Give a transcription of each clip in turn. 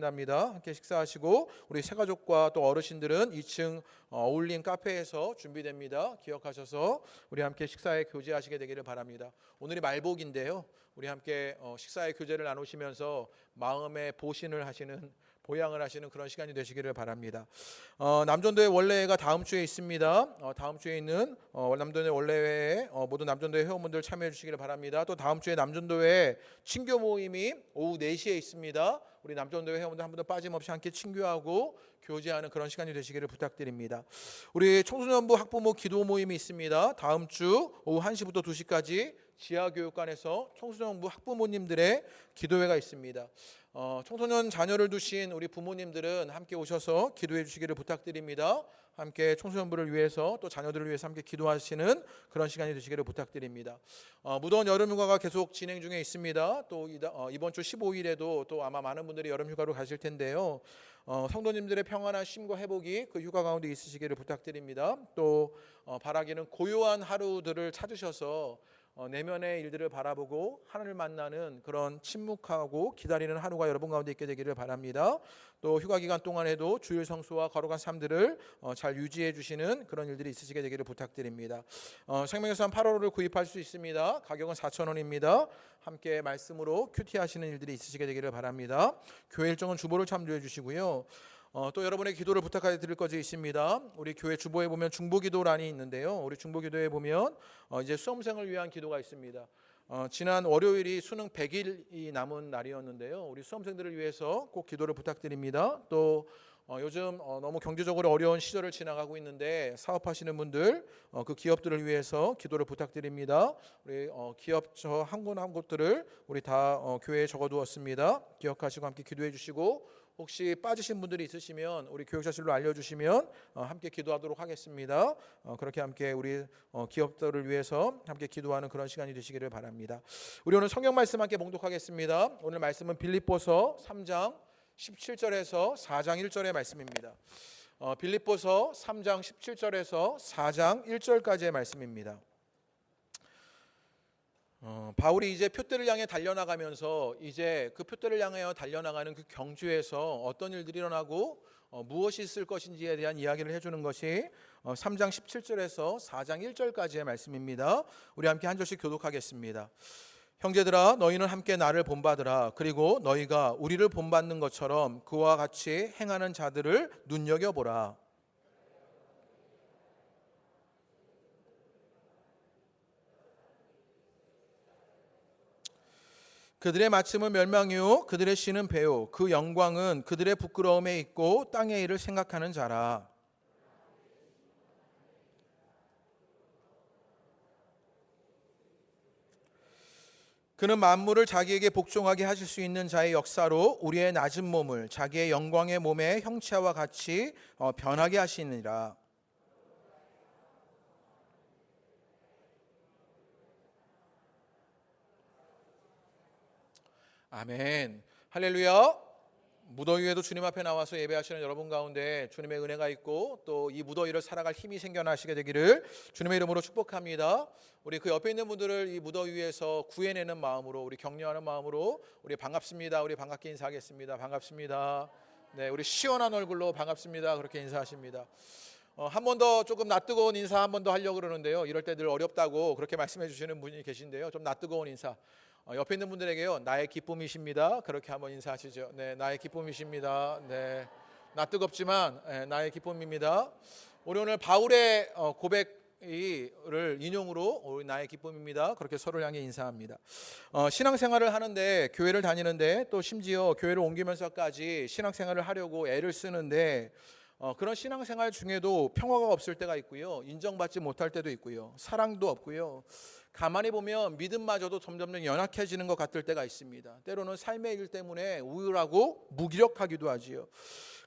합니다. 함께 식사하시고 우리 새가족과 또 어르신들은 2층 어울림 카페에서 준비됩니다. 기억하셔서 우리 함께 식사에 교제하시게 되기를 바랍니다. 오늘이 말복인데요. 우리 함께 식사의 교제를 나누시면서 마음의 보신을 하시는 보양을 하시는 그런 시간이 되시기를 바랍니다. 남전도회 원래회가 다음 주에 있습니다. 다음 주에 있는 남전도회 원래회에 모든 남전도회 회원분들 참여해 주시기를 바랍니다. 또 다음 주에 남전도회 친교 모임이 오후 4시에 있습니다. 우리 남전도회 회원분들 한 번도 빠짐없이 함께 친교하고 교제하는 그런 시간이 되시기를 부탁드립니다. 우리 청소년부 학부모 기도 모임이 있습니다. 다음 주 오후 1시부터 2시까지 지하교육관에서 청소년부 학부모님들의 기도회가 있습니다. 청소년 자녀를 두신 우리 부모님들은 함께 오셔서 기도해 주시기를 부탁드립니다. 함께 청소년부를 위해서 또 자녀들을 위해서 함께 기도하시는 그런 시간이 되시기를 부탁드립니다. 무더운 여름휴가가 계속 진행 중에 있습니다. 또 이번 주 15일에도 또 아마 많은 분들이 여름휴가로 가실 텐데요. 성도님들의 평안한 쉼과 회복이 그 휴가 가운데 있으시기를 부탁드립니다. 또 바라기는 고요한 하루들을 찾으셔서 내면의 일들을 바라보고 하나님을 만나는 그런 침묵하고 기다리는 하루가 여러분 가운데 있게 되기를 바랍니다. 또 휴가 기간 동안에도 주일 성수와 거룩한 삶들을 잘 유지해 주시는 그런 일들이 있으시게 되기를 부탁드립니다. 생명유산 8호를 구입할 수 있습니다. 가격은 4,000원입니다. 함께 말씀으로 큐티하시는 일들이 있으시게 되기를 바랍니다. 교회 일정은 주보를 참조해 주시고요. 또 여러분의 기도를 부탁해 드릴 것이 있습니다. 우리 교회 주보에 보면 중보기도란이 있는데요. 우리 중보기도에 보면 이제 수험생을 위한 기도가 있습니다. 지난 월요일이 수능 100일이 남은 날이었는데요. 우리 수험생들을 위해서 꼭 기도를 부탁드립니다. 또 요즘 너무 경제적으로 어려운 시절을 지나가고 있는데 사업하시는 분들 그 기업들을 위해서 기도를 부탁드립니다. 우리 기업 저 한 곳 한 곳들을 우리 다 교회에 적어두었습니다. 기억하시고 함께 기도해 주시고 혹시 빠지신 분들이 있으시면 우리 교육자실로 알려주시면 함께 기도하도록 하겠습니다. 그렇게 함께 우리 기업들을 위해서 함께 기도하는 그런 시간이 되시기를 바랍니다. 우리 오늘 성경 말씀 함께 봉독하겠습니다. 오늘 말씀은 빌립보서 3장 17절에서 4장 1절의 말씀입니다. 빌립보서 3장 17절에서 4장 1절까지의 말씀입니다. 바울이 이제 표대를 향해 달려나가면서 이제 그 표대를 향하여 달려나가는 그 경주에서 어떤 일들이 일어나고 무엇이 있을 것인지에 대한 이야기를 해주는 것이 3장 17절에서 4장 1절까지의 말씀입니다. 우리 함께 한 절씩 교독하겠습니다. 형제들아 너희는 함께 나를 본받으라. 그리고 너희가 우리를 본받는 것처럼 그와 같이 행하는 자들을 눈여겨보라. 그들의 마침은 멸망이요 그들의 씨는 배요 그 영광은 그들의 부끄러움에 있고 땅의 일을 생각하는 자라. 그는 만물을 자기에게 복종하게 하실 수 있는 자의 역사로 우리의 낮은 몸을 자기의 영광의 몸의 형체와 같이 변하게 하시니라. 아멘. 할렐루야. 무더위에도 주님 앞에 나와서 예배하시는 여러분 가운데 주님의 은혜가 있고 또 이 무더위를 살아갈 힘이 생겨나시게 되기를 주님의 이름으로 축복합니다. 우리 그 옆에 있는 분들을 이 무더위에서 구해내는 마음으로 우리 격려하는 마음으로 우리 반갑습니다. 우리 반갑게 인사하겠습니다. 반갑습니다. 네, 우리 시원한 얼굴로 반갑습니다. 그렇게 인사하십니다. 한 번 더 조금 낯뜨거운 인사 한 번 더 하려고 그러는데요. 이럴 때 늘 어렵다고 그렇게 말씀해 주시는 분이 계신데요. 좀 낯뜨거운 인사. 옆에 있는 분들에게요. 나의 기쁨이십니다. 그렇게 한번 인사하시죠. 네, 나의 기쁨이십니다. 네, 낯뜨겁지만 나의 기쁨입니다. 우리 오늘 바울의 고백을 인용으로 나의 기쁨입니다. 그렇게 서로를 향해 인사합니다. 신앙생활을 하는데 교회를 다니는데 또 심지어 교회를 옮기면서까지 신앙생활을 하려고 애를 쓰는데 그런 신앙생활 중에도 평화가 없을 때가 있고요. 인정받지 못할 때도 있고요. 사랑도 없고요. 가만히 보면 믿음마저도 점점 연약해지는 것 같을 때가 있습니다. 때로는 삶의 일 때문에 우울하고 무기력하기도 하지요.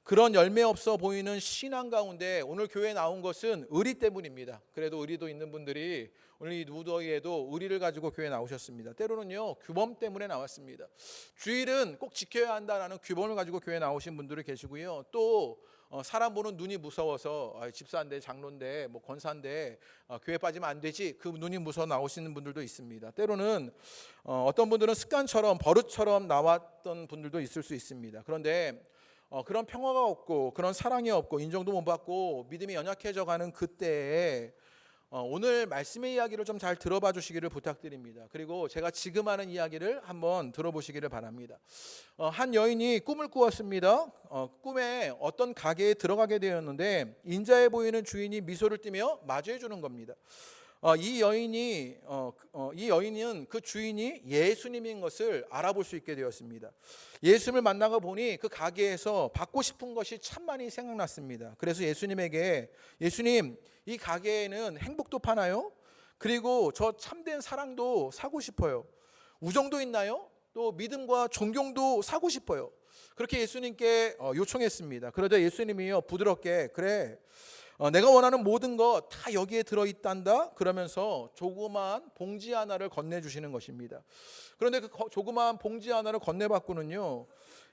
그런 열매 없어 보이는 신앙 가운데 오늘 교회에 나온 것은 의리 때문입니다. 그래도 의리도 있는 분들이 오늘 이 무더위에도 의리를 가지고 교회에 나오셨습니다. 때로는요 규범 때문에 나왔습니다. 주일은 꼭 지켜야 한다라는 규범을 가지고 교회에 나오신 분들이 계시고요. 또 사람 보는 눈이 무서워서 집사인데 장로인데 뭐 권사인데 교회 빠지면 안 되지, 그 눈이 무서워 나오시는 분들도 있습니다. 때로는 어떤 분들은 습관처럼 버릇처럼 나왔던 분들도 있을 수 있습니다. 그런데 그런 평화가 없고 그런 사랑이 없고 인정도 못 받고 믿음이 연약해져 가는 그때에 오늘 말씀의 이야기를 좀 잘 들어봐 주시기를 부탁드립니다. 그리고 제가 지금 하는 이야기를 한번 들어보시기를 바랍니다. 한 여인이 꿈을 꾸었습니다. 꿈에 어떤 가게에 들어가게 되었는데 인자해 보이는 주인이 미소를 띠며 마주해 주는 겁니다. 이 여인은 그 주인이 예수님인 것을 알아볼 수 있게 되었습니다. 예수님을 만나고 보니 그 가게에서 받고 싶은 것이 참 많이 생각났습니다. 그래서 예수님에게, 예수님, 이 가게에는 행복도 파나요? 그리고 저 참된 사랑도 사고 싶어요. 우정도 있나요? 또 믿음과 존경도 사고 싶어요. 그렇게 예수님께 요청했습니다. 그러자 예수님이요 부드럽게, 그래, 내가 원하는 모든 것 다 여기에 들어있단다 그러면서 조그만 봉지 하나를 건네주시는 것입니다. 그런데 그 조그만 봉지 하나를 건네받고는요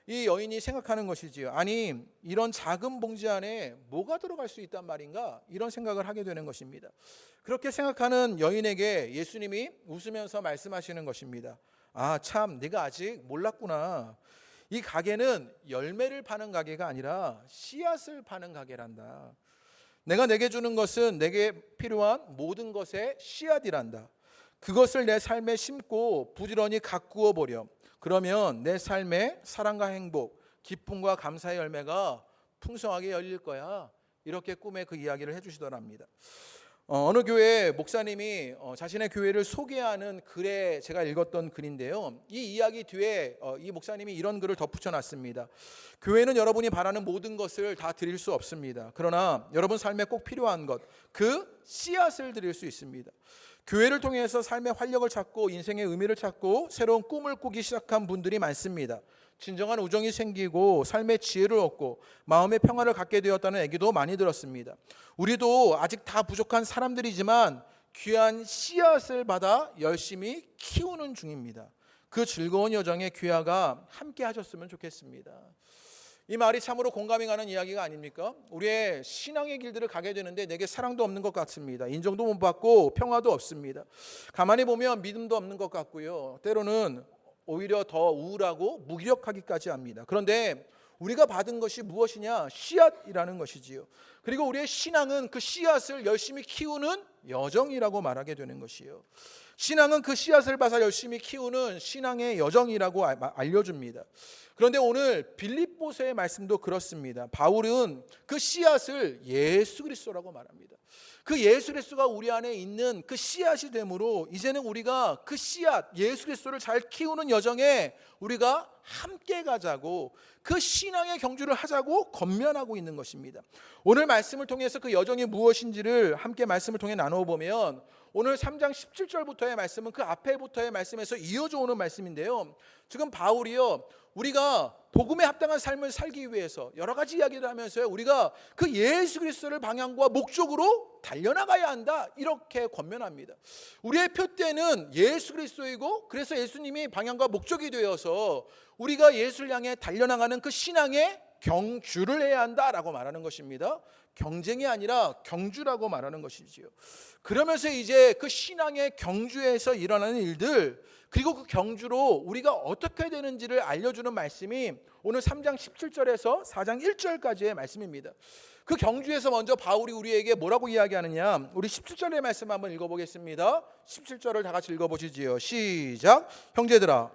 이 여인이 생각하는 것이지요. 아니, 이런 작은 봉지 안에 뭐가 들어갈 수 있단 말인가, 이런 생각을 하게 되는 것입니다. 그렇게 생각하는 여인에게 예수님이 웃으면서 말씀하시는 것입니다. 아, 참, 네가 아직 몰랐구나. 이 가게는 열매를 파는 가게가 아니라 씨앗을 파는 가게란다. 내가 내게 주는 것은 내게 필요한 모든 것의 씨앗이란다. 그것을 내 삶에 심고 부지런히 가꾸어 보렴. 그러면 내 삶에 사랑과 행복, 기쁨과 감사의 열매가 풍성하게 열릴 거야. 이렇게 꿈에 그 이야기를 해주시더랍니다. 어느 교회 목사님이 자신의 교회를 소개하는 글에 제가 읽었던 글인데요, 이 이야기 뒤에 이 목사님이 이런 글을 덧붙여 놨습니다. 교회는 여러분이 바라는 모든 것을 다 드릴 수 없습니다. 그러나 여러분 삶에 꼭 필요한 것, 그 씨앗을 드릴 수 있습니다. 교회를 통해서 삶의 활력을 찾고 인생의 의미를 찾고 새로운 꿈을 꾸기 시작한 분들이 많습니다. 진정한 우정이 생기고 삶의 지혜를 얻고 마음의 평화를 갖게 되었다는 얘기도 많이 들었습니다. 우리도 아직 다 부족한 사람들이지만 귀한 씨앗을 받아 열심히 키우는 중입니다. 그 즐거운 여정에 귀하가 함께 하셨으면 좋겠습니다. 이 말이 참으로 공감이 가는 이야기가 아닙니까? 우리의 신앙의 길들을 가게 되는데 내게 사랑도 없는 것 같습니다. 인정도 못 받고 평화도 없습니다. 가만히 보면 믿음도 없는 것 같고요, 때로는 오히려 더 우울하고 무기력하기까지 합니다. 그런데 우리가 받은 것이 무엇이냐? 씨앗이라는 것이지요. 그리고 우리의 신앙은 그 씨앗을 열심히 키우는 여정이라고 말하게 되는 것이요. 신앙은 그 씨앗을 받아 열심히 키우는 신앙의 여정이라고 알려줍니다. 그런데 오늘 빌립보서의 말씀도 그렇습니다. 바울은 그 씨앗을 예수 그리스도라고 말합니다. 그 예수 그리스도가 우리 안에 있는 그 씨앗이 되므로 이제는 우리가 그 씨앗 예수 그리스도를 잘 키우는 여정에 우리가 함께 가자고, 그 신앙의 경주를 하자고 권면하고 있는 것입니다. 오늘 말씀을 통해서 그 여정이 무엇인지를 함께 말씀을 통해 나누어 보면, 오늘 3장 17절부터의 말씀은 그 앞에부터의 말씀에서 이어져 오는 말씀인데요, 지금 바울이요 우리가 복음에 합당한 삶을 살기 위해서 여러 가지 이야기를 하면서요 우리가 그 예수 그리스도를 방향과 목적으로 달려나가야 한다, 이렇게 권면합니다. 우리의 표대는 예수 그리스도이고, 그래서 예수님이 방향과 목적이 되어서 우리가 예수를 향해 달려나가는 그 신앙의 경주를 해야 한다라고 말하는 것입니다. 경쟁이 아니라 경주라고 말하는 것이지요. 그러면서 이제 그 신앙의 경주에서 일어나는 일들, 그리고 그 경주로 우리가 어떻게 되는지를 알려주는 말씀이 오늘 3장 17절에서 4장 1절까지의 말씀입니다. 그 경주에서 먼저 바울이 우리에게 뭐라고 이야기하느냐, 우리 17절의 말씀 한번 읽어보겠습니다. 17절을 다 같이 읽어보시지요. 시작. 형제들아,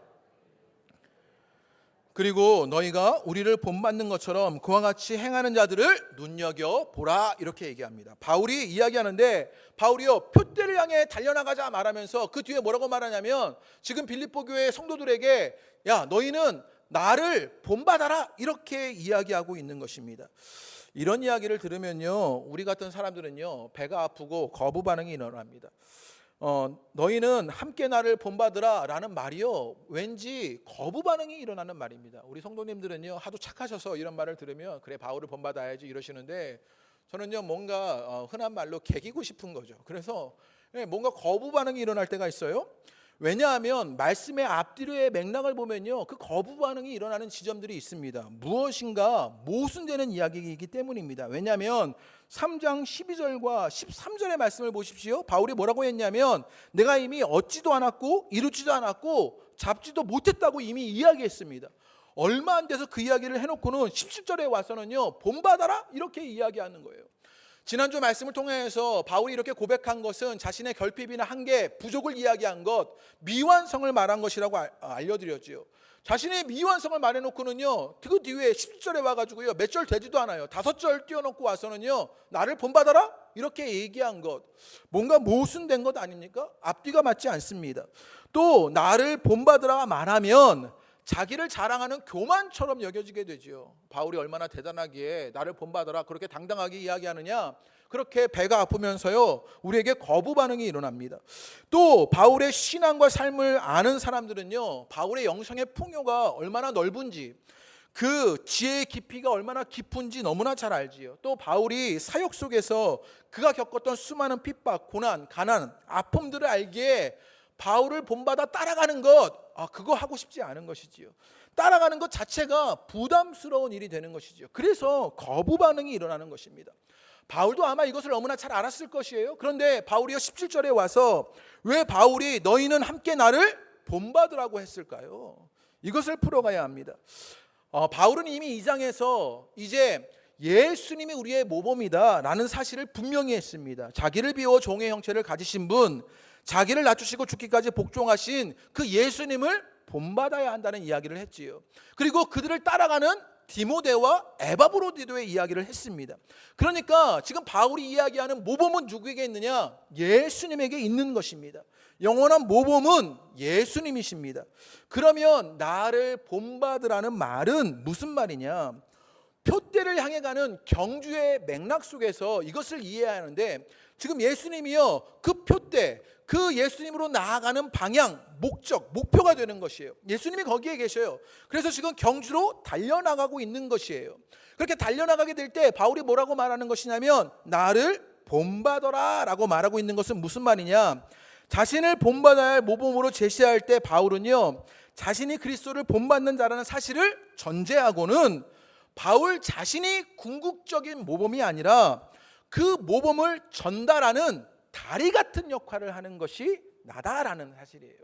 그리고 너희가 우리를 본받는 것처럼 그와 같이 행하는 자들을 눈여겨보라, 이렇게 얘기합니다. 바울이 이야기하는데, 바울이요 표대를 향해 달려나가자 말하면서 그 뒤에 뭐라고 말하냐면, 지금 빌립보 교회 성도들에게 야 너희는 나를 본받아라, 이렇게 이야기하고 있는 것입니다. 이런 이야기를 들으면요 우리 같은 사람들은요 배가 아프고 거부 반응이 일어납니다. 너희는 함께 나를 본받으라 라는 말이요, 왠지 거부 반응이 일어나는 말입니다. 우리 성도님들은요, 하도 착하셔서 이런 말을 들으면 그래 바울을 본받아야지 이러시는데, 저는요 뭔가 흔한 말로 개기고 싶은 거죠. 그래서 뭔가 거부 반응이 일어날 때가 있어요. 왜냐하면 말씀의 앞뒤로의 맥락을 보면요, 그 거부 반응이 일어나는 지점들이 있습니다. 무엇인가 모순되는 이야기이기 때문입니다. 왜냐하면 3장 12절과 13절의 말씀을 보십시오. 바울이 뭐라고 했냐면, 내가 이미 얻지도 않았고 이루지도 않았고 잡지도 못했다고 이미 이야기했습니다. 얼마 안 돼서 그 이야기를 해놓고는 17절에 와서는요, 본받아라 이렇게 이야기하는 거예요. 지난주 말씀을 통해서 바울이 이렇게 고백한 것은 자신의 결핍이나 한계, 부족을 이야기한 것, 미완성을 말한 것이라고 알려드렸지요. 자신의 미완성을 말해놓고는요, 그 뒤에 17절에 와가지고요, 몇 절 되지도 않아요. 5절 띄워놓고 와서는요, 나를 본받아라 이렇게 얘기한 것, 뭔가 모순된 것 아닙니까? 앞뒤가 맞지 않습니다. 또 나를 본받으라 말하면 자기를 자랑하는 교만처럼 여겨지게 되죠. 바울이 얼마나 대단하기에 나를 본받아라 그렇게 당당하게 이야기하느냐, 그렇게 배가 아프면서요 우리에게 거부 반응이 일어납니다. 또 바울의 신앙과 삶을 아는 사람들은요, 바울의 영성의 풍요가 얼마나 넓은지, 그 지혜의 깊이가 얼마나 깊은지 너무나 잘 알지요. 또 바울이 사역 속에서 그가 겪었던 수많은 핍박, 고난, 가난, 아픔들을 알기에 바울을 본받아 따라가는 것, 그거 하고 싶지 않은 것이지요. 따라가는 것 자체가 부담스러운 일이 되는 것이지요. 그래서 거부 반응이 일어나는 것입니다. 바울도 아마 이것을 너무나 잘 알았을 것이에요. 그런데 바울이요 17절에 와서 왜 바울이 너희는 함께 나를 본받으라고 했을까요? 이것을 풀어가야 합니다. 바울은 이미 2장에서 이제 예수님이 우리의 모범이다 라는 사실을 분명히 했습니다. 자기를 비워 종의 형체를 가지신 분, 자기를 낮추시고 죽기까지 복종하신 그 예수님을 본받아야 한다는 이야기를 했지요. 그리고 그들을 따라가는 디모데와 에바브로디도의 이야기를 했습니다. 그러니까 지금 바울이 이야기하는 모범은 누구에게 있느냐? 예수님에게 있는 것입니다. 영원한 모범은 예수님이십니다. 그러면 나를 본받으라는 말은 무슨 말이냐? 표대를 향해 가는 경주의 맥락 속에서 이것을 이해해야 하는데, 지금 예수님이요 그 표대, 그 예수님으로 나아가는 방향, 목적, 목표가 되는 것이에요. 예수님이 거기에 계셔요. 그래서 지금 경주로 달려나가고 있는 것이에요. 그렇게 달려나가게 될 때 바울이 뭐라고 말하는 것이냐면, 나를 본받아라 라고 말하고 있는 것은 무슨 말이냐? 자신을 본받아야 할 모범으로 제시할 때 바울은요, 자신이 그리스도를 본받는 자라는 사실을 전제하고는 바울 자신이 궁극적인 모범이 아니라 그 모범을 전달하는 다리 같은 역할을 하는 것이 나다라는 사실이에요.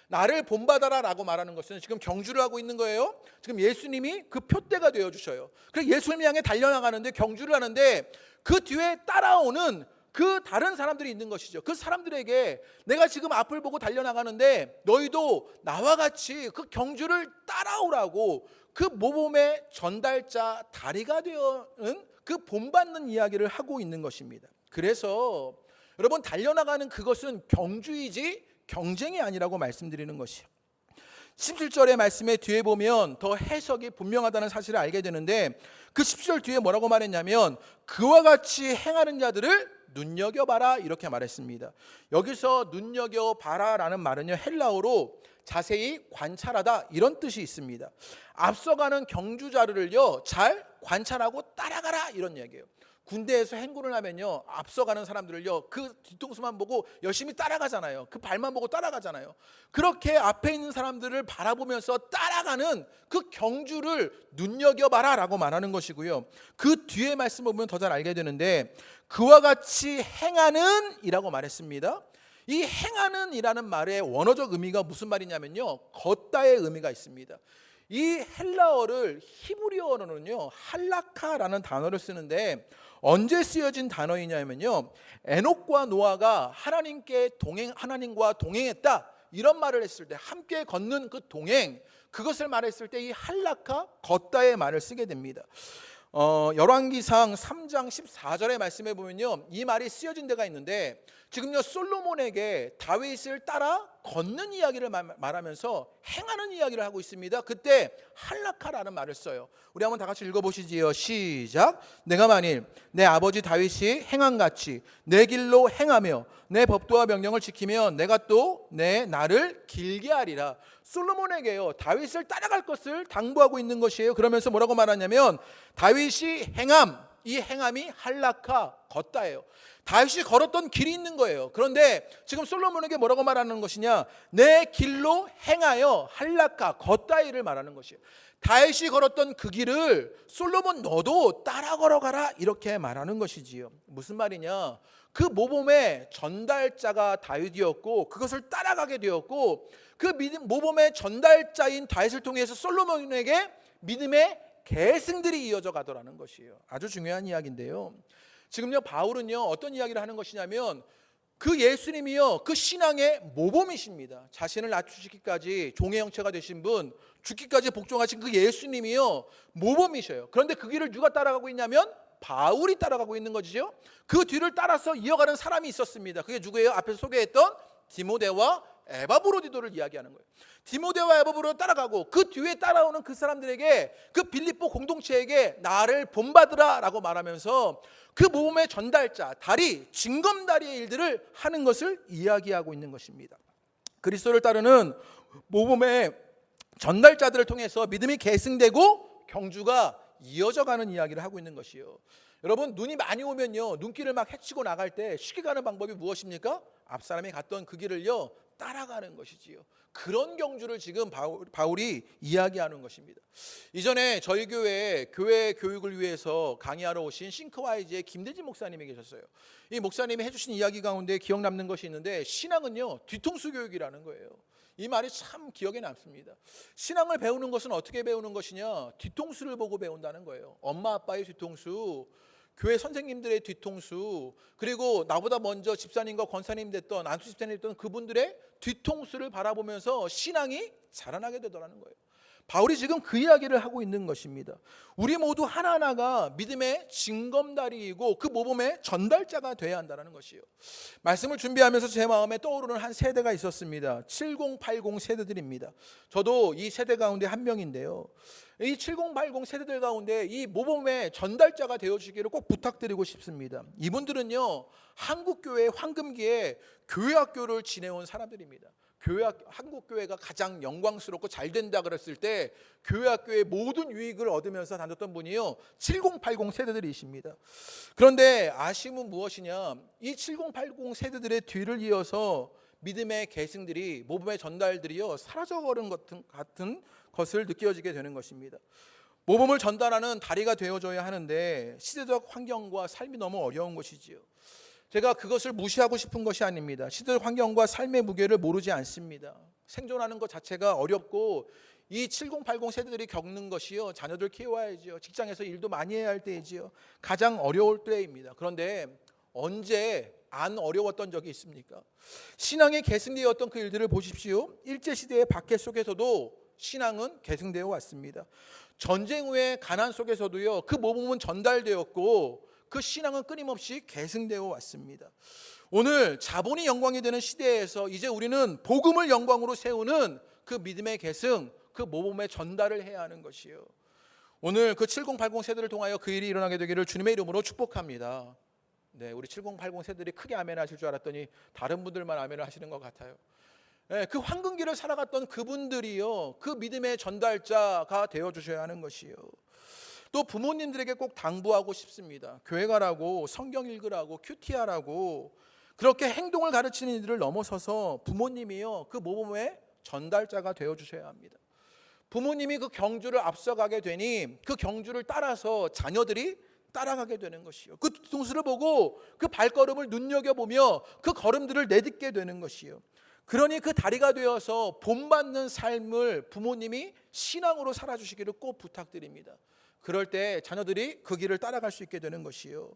나를 본받아라 라고 말하는 것은 지금 경주를 하고 있는 거예요. 지금 예수님이 그 표대가 되어주셔요. 그래서 예수님을 향해 달려나가는데, 경주를 하는데 그 뒤에 따라오는 그 다른 사람들이 있는 것이죠. 그 사람들에게 내가 지금 앞을 보고 달려나가는데 너희도 나와 같이 그 경주를 따라오라고, 그 모범의 전달자, 다리가 되어는 그 본받는 이야기를 하고 있는 것입니다. 그래서 여러분, 달려나가는 그것은 경주이지 경쟁이 아니라고 말씀드리는 것이에요. 17절의 말씀의 뒤에 보면 더 해석이 분명하다는 사실을 알게 되는데, 그 17절 뒤에 뭐라고 말했냐면, 그와 같이 행하는 자들을 눈여겨봐라 이렇게 말했습니다. 여기서 눈여겨봐라 라는 말은요, 헬라어로 자세히 관찰하다 이런 뜻이 있습니다. 앞서가는 경주자들을요 잘 관찰하고 따라가라 이런 얘기예요. 군대에서 행군을 하면요, 앞서가는 사람들을요 그 뒤통수만 보고 열심히 따라가잖아요. 그 발만 보고 따라가잖아요. 그렇게 앞에 있는 사람들을 바라보면서 따라가는 그 경주를 눈여겨봐라 라고 말하는 것이고요. 그 뒤에 말씀을 보면 더 잘 알게 되는데, 그와 같이 행하는 이라고 말했습니다. 이 행하는 이라는 말의 원어적 의미가 무슨 말이냐면요, 걷다의 의미가 있습니다. 이 헬라어를 히브리어로는요 할라카라는 단어를 쓰는데, 언제 쓰여진 단어이냐면요, 에녹과 노아가 하나님과 동행했다 이런 말을 했을 때, 함께 걷는 그 동행, 그것을 말했을 때 이 할라카, 걷다의 말을 쓰게 됩니다. 열왕기상 3장 14절의 말씀에 보면요, 이 말이 쓰여진 데가 있는데, 지금요 솔로몬에게 다윗을 따라 걷는 이야기를 말하면서 행하는 이야기를 하고 있습니다. 그때 할라카라는 말을 써요. 우리 한번 다 같이 읽어보시지요. 시작. 내가 만일 내 아버지 다윗이 행한같이 내 길로 행하며 내 법도와 명령을 지키면 내가 또 내 날을 길게 하리라. 솔로몬에게요 다윗을 따라갈 것을 당부하고 있는 것이에요. 그러면서 뭐라고 말하냐면 다윗이 행함, 이 행함이 할라카, 걷다예요. 다윗이 걸었던 길이 있는 거예요. 그런데 지금 솔로몬에게 뭐라고 말하는 것이냐, 내 길로 행하여 할라카, 걷다이를 말하는 것이에요. 다윗이 걸었던 그 길을 솔로몬 너도 따라 걸어가라, 이렇게 말하는 것이지요. 무슨 말이냐, 그 모범의 전달자가 다윗이었고 그것을 따라가게 되었고 그 모범의 전달자인 다윗을 통해서 솔로몬에게 믿음의 계승들이 이어져 가더라는 것이에요. 아주 중요한 이야기인데요. 지금요 바울은요 어떤 이야기를 하는 것이냐면 그 예수님이요 그 신앙의 모범이십니다. 자신을 낮추시기까지 종의 형체가 되신 분, 죽기까지 복종하신 그 예수님이요 모범이셔요. 그런데 그 길을 누가 따라가고 있냐면 바울이 따라가고 있는 것이죠. 그 뒤를 따라서 이어가는 사람이 있었습니다. 그게 누구예요? 앞에서 소개했던 디모데와 에바브로디도를 이야기하는 거예요. 디모데와 에바브로디도 따라가고 그 뒤에 따라오는 그 사람들에게, 그 빌립보 공동체에게 나를 본받으라 라고 말하면서 그 모범의 전달자, 다리, 징검다리의 일들을 하는 것을 이야기하고 있는 것입니다. 그리스도를 따르는 모범의 전달자들을 통해서 믿음이 계승되고 경주가 이어져가는 이야기를 하고 있는 것이요. 여러분, 눈이 많이 오면요 눈길을 막 헤치고 나갈 때 쉽게 가는 방법이 무엇입니까? 앞사람이 갔던 그 길을요 따라가는 것이지요. 그런 경주를 지금 바울이 이야기하는 것입니다. 이전에 저희 교회 교육을 위해서 강의하러 오신 싱크와이즈의 김대진 목사님이 계셨어요. 이 목사님이 해주신 이야기 가운데 기억 남는 것이 있는데, 신앙은요 뒤통수 교육이라는 거예요. 이 말이 참 기억에 남습니다. 신앙을 배우는 것은 어떻게 배우는 것이냐, 뒤통수를 보고 배운다는 거예요. 엄마 아빠의 뒤통수, 교회 선생님들의 뒤통수, 그리고 나보다 먼저 집사님과 권사님 됐던, 안수 집사님 됐던 그분들의 뒤통수를 바라보면서 신앙이 자라나게 되더라는 거예요. 바울이 지금 그 이야기를 하고 있는 것입니다. 우리 모두 하나하나가 믿음의 징검다리이고 그 모범의 전달자가 되어야 한다는 것이요. 말씀을 준비하면서 제 마음에 떠오르는 한 세대가 있었습니다. 7080 세대들입니다. 저도 이 세대 가운데 한 명인데요. 이 7080 세대들 가운데 이 모범의 전달자가 되어주기를 꼭 부탁드리고 싶습니다. 이분들은요 한국교회 황금기에 교회학교를 지내온 사람들입니다. 한국교회가 가장 영광스럽고 잘 된다 그랬을 때 교회학교의 모든 유익을 얻으면서 다녔던 분이요 7080 세대들이십니다. 그런데 아쉬움은 무엇이냐, 이 7080 세대들의 뒤를 이어서 믿음의 계승들이, 모범의 전달들이요 사라져버린 것 같은 것을 느껴지게 되는 것입니다. 모범을 전달하는 다리가 되어줘야 하는데 시대적 환경과 삶이 너무 어려운 것이지요. 제가 그것을 무시하고 싶은 것이 아닙니다. 시대적 환경과 삶의 무게를 모르지 않습니다. 생존하는 것 자체가 어렵고 이 7080 세대들이 겪는 것이요, 자녀들 키워야지요, 직장에서 일도 많이 해야 할 때이지요, 가장 어려울 때입니다. 그런데 언제 안 어려웠던 적이 있습니까? 신앙의 계승되었던 그 일들을 보십시오. 일제시대의 박해 속에서도 신앙은 계승되어 왔습니다. 전쟁 후의 가난 속에서도요 그 모범은 전달되었고 그 신앙은 끊임없이 계승되어 왔습니다. 오늘 자본이 영광이 되는 시대에서 이제 우리는 복음을 영광으로 세우는 그 믿음의 계승, 그 모범의 전달을 해야 하는 것이요. 오늘 그 7080 세대를 통하여 그 일이 일어나게 되기를 주님의 이름으로 축복합니다. 네, 우리 7080 세대들이 크게 아멘 하실 줄 알았더니 다른 분들만 아멘을 하시는 것 같아요. 네, 그 황금길을 살아갔던 그분들이요 그 믿음의 전달자가 되어주셔야 하는 것이요. 또 부모님들에게 꼭 당부하고 싶습니다. 교회 가라고, 성경 읽으라고, 큐티하라고 그렇게 행동을 가르치는 이들을 넘어서서 부모님이요 그 모범의 전달자가 되어주셔야 합니다. 부모님이 그 경주를 앞서가게 되니 그 경주를 따라서 자녀들이 따라가게 되는 것이요. 그 뒤통수를 보고 그 발걸음을 눈여겨보며 그 걸음들을 내딛게 되는 것이요. 그러니 그 다리가 되어서 본받는 삶을 부모님이 신앙으로 살아주시기를 꼭 부탁드립니다. 그럴 때 자녀들이 그 길을 따라갈 수 있게 되는 것이요.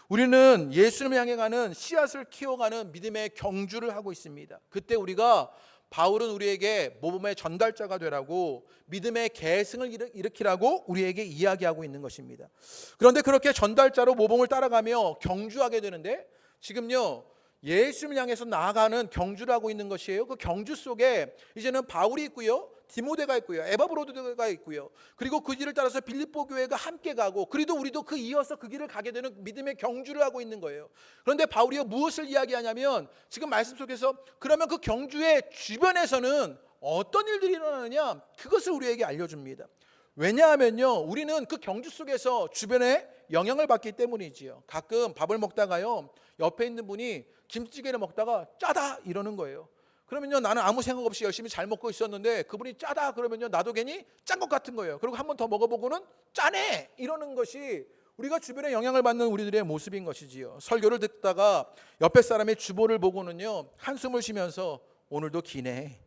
우리는 예수님을 향해 가는 씨앗을 키워가는 믿음의 경주를 하고 있습니다. 그때 우리가 바울은 우리에게 모범의 전달자가 되라고, 믿음의 계승을 일으키라고 우리에게 이야기하고 있는 것입니다. 그런데 그렇게 전달자로 모범을 따라가며 경주하게 되는데 지금요 예수님을 향해서 나아가는 경주를 하고 있는 것이에요. 그 경주 속에 이제는 바울이 있고요, 디모데가 있고요, 에바브로드가 있고요, 그리고 그 길을 따라서 빌립보 교회가 함께 가고, 그리고 우리도 그 이어서 그 길을 가게 되는 믿음의 경주를 하고 있는 거예요. 그런데 바울이 무엇을 이야기하냐면, 지금 말씀 속에서 그러면 그 경주의 주변에서는 어떤 일들이 일어나느냐, 그것을 우리에게 알려줍니다. 왜냐하면요, 우리는 그 경주 속에서 주변에 영향을 받기 때문이지요. 가끔 밥을 먹다가요, 옆에 있는 분이 김치찌개를 먹다가 짜다 이러는 거예요. 그러면요, 나는 아무 생각 없이 열심히 잘 먹고 있었는데 그분이 짜다 그러면요, 나도 괜히 짠 것 같은 거예요. 그리고 한 번 더 먹어보고는 짜네 이러는 것이 우리가 주변에 영향을 받는 우리들의 모습인 것이지요. 설교를 듣다가 옆에 사람의 주보를 보고는요, 한숨을 쉬면서 오늘도 기네,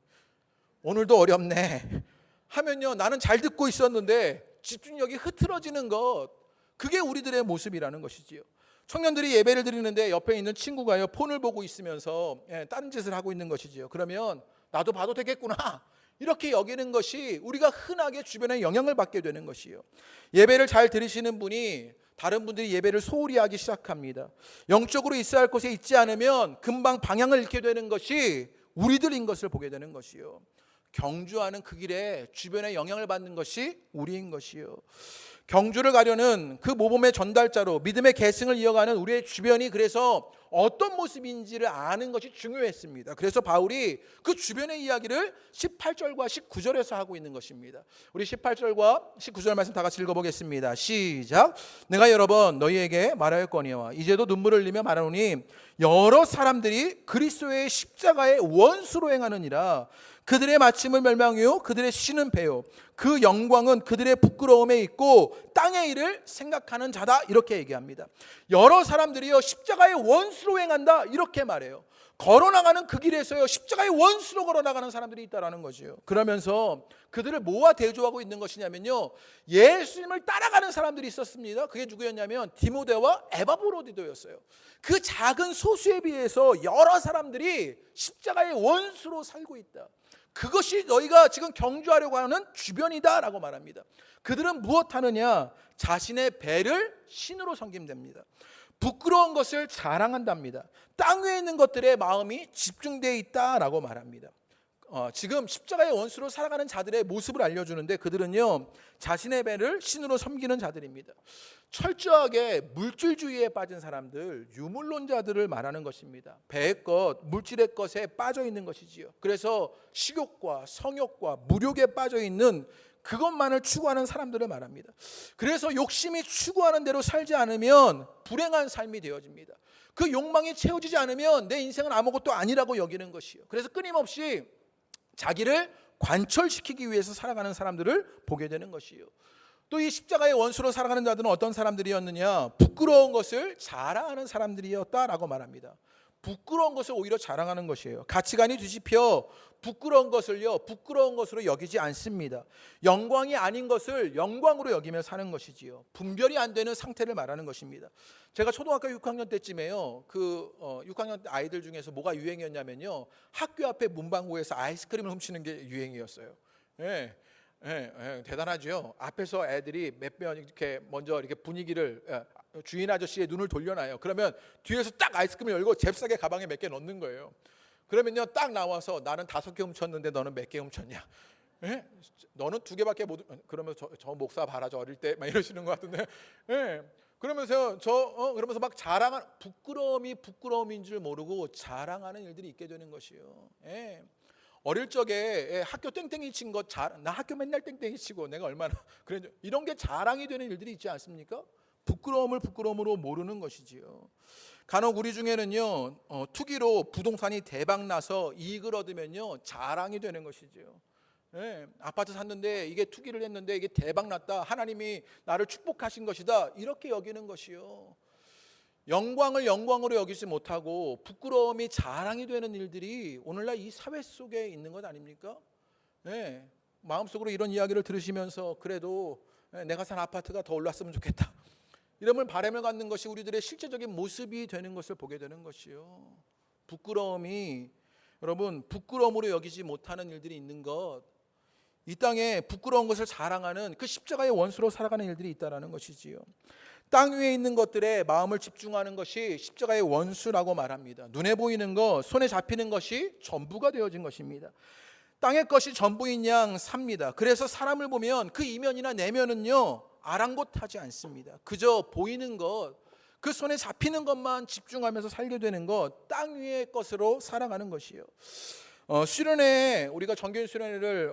오늘도 어렵네 하면요, 나는 잘 듣고 있었는데 집중력이 흐트러지는 것, 그게 우리들의 모습이라는 것이지요. 청년들이 예배를 드리는데 옆에 있는 친구가요, 폰을 보고 있으면서 다른 짓을 하고 있는 것이지요. 그러면 나도 봐도 되겠구나 이렇게 여기는 것이 우리가 흔하게 주변에 영향을 받게 되는 것이에요. 예배를 잘 들으시는 분이 다른 분들이 예배를 소홀히 하기 시작합니다. 영적으로 있어야 할 곳에 있지 않으면 금방 방향을 잃게 되는 것이 우리들인 것을 보게 되는 것이요. 경주하는 그 길에 주변에 영향을 받는 것이 우리인 것이요. 경주를 가려는 그 모범의 전달자로 믿음의 계승을 이어가는 우리의 주변이 그래서 어떤 모습인지를 아는 것이 중요했습니다. 그래서 바울이 그 주변의 이야기를 18절과 19절에서 하고 있는 것입니다. 우리 18절과 19절 말씀 다 같이 읽어보겠습니다. 시작. 내가 여러 번 너희에게 말하였거니와 이제도 눈물을 흘리며 말하노니 여러 사람들이 그리스도의 십자가의 원수로 행하느니라. 그들의 마침을 멸망이요 그들의 쉬는 배요 그 영광은 그들의 부끄러움에 있고 땅의 일을 생각하는 자다, 이렇게 얘기합니다. 여러 사람들이요 십자가의 원수로 행한다 이렇게 말해요. 걸어나가는 그 길에서요 십자가의 원수로 걸어나가는 사람들이 있다라는 거죠. 그러면서 그들을 뭐와 대조하고 있는 것이냐면요, 예수님을 따라가는 사람들이 있었습니다. 그게 누구였냐면 디모데와 에바브로디도였어요. 그 작은 소수에 비해서 여러 사람들이 십자가의 원수로 살고 있다. 그것이 너희가 지금 경주하려고 하는 주변이다 라고 말합니다. 그들은 무엇 하느냐, 자신의 배를 신으로 섬긴답니다. 부끄러운 것을 자랑한답니다. 땅 위에 있는 것들에 마음이 집중되어 있다라고 말합니다. 지금 십자가의 원수로 살아가는 자들의 모습을 알려주는데, 그들은요 자신의 배를 신으로 섬기는 자들입니다. 철저하게 물질주의에 빠진 사람들, 유물론자들을 말하는 것입니다. 배의 것, 물질의 것에 빠져 있는 것이지요. 그래서 식욕과 성욕과 무욕에 빠져 있는 그것만을 추구하는 사람들을 말합니다. 그래서 욕심이 추구하는 대로 살지 않으면 불행한 삶이 되어집니다. 그 욕망이 채워지지 않으면 내 인생은 아무것도 아니라고 여기는 것이요. 그래서 끊임없이 자기를 관철시키기 위해서 살아가는 사람들을 보게 되는 것이요. 또 이 십자가의 원수로 살아가는 자들은 어떤 사람들이었느냐, 부끄러운 것을 자랑하는 사람들이었다라고 말합니다. 부끄러운 것을 오히려 자랑하는 것이에요. 가치관이 뒤집혀 부끄러운 것을요 부끄러운 것으로 여기지 않습니다. 영광이 아닌 것을 영광으로 여기며 사는 것이지요. 분별이 안 되는 상태를 말하는 것입니다. 제가 초등학교 6학년 때쯤에요, 6학년 아이들 중에서 뭐가 유행이었냐면요, 학교 앞에 문방구에서 아이스크림을 훔치는 게 유행이었어요. 대단하죠. 앞에서 애들이 몇 명 이렇게 먼저 이렇게 분위기를, 주인 아저씨의 눈을 돌려놔요. 그러면 뒤에서 딱 아이스크림을 열고 잽싸게 가방에 몇 개 넣는 거예요. 그러면요 딱 나와서 나는 5개 훔쳤는데 너는 몇 개 훔쳤냐? 너는 2개밖에 못. 그러면 저 목사 봐라, 저 어릴 때 막 이러시는 것 같은데. 그러면서 그러면서 막 자랑한, 부끄러움이 부끄러움인 줄 모르고 자랑하는 일들이 있게 되는 것이요. 어릴 적에 학교 땡땡이 친 것, 나 학교 맨날 땡땡이 치고 내가 얼마나 그래, 이런 게 자랑이 되는 일들이 있지 않습니까? 부끄러움을 부끄러움으로 모르는 것이지요. 간혹 우리 중에는요 투기로 부동산이 대박 나서 이익을 얻으면요 자랑이 되는 것이지요. 아파트 샀는데 이게 투기를 했는데 이게 대박 났다, 하나님이 나를 축복하신 것이다, 이렇게 여기는 것이요. 영광을 영광으로 여기지 못하고 부끄러움이 자랑이 되는 일들이 오늘날 이 사회 속에 있는 것 아닙니까? 마음속으로 이런 이야기를 들으시면서 그래도 내가 산 아파트가 더 올랐으면 좋겠다, 이런 바람을 갖는 것이 우리들의 실제적인 모습이 되는 것을 보게 되는 것이요. 부끄러움이, 여러분, 부끄러움으로 여기지 못하는 일들이 있는 것, 이 땅에 부끄러운 것을 자랑하는 그 십자가의 원수로 살아가는 일들이 있다라는 것이지요. 땅 위에 있는 것들에 마음을 집중하는 것이 십자가의 원수라고 말합니다. 눈에 보이는 것, 손에 잡히는 것이 전부가 되어진 것입니다. 땅의 것이 전부인 양 삽니다. 그래서 사람을 보면 그 이면이나 내면은요 아랑곳하지 않습니다. 그저 보이는 것, 그 손에 잡히는 것만 집중하면서 살게 되는 것, 땅 위의 것으로 살아가는 것이요. 수련회, 우리가 정교인 수련회를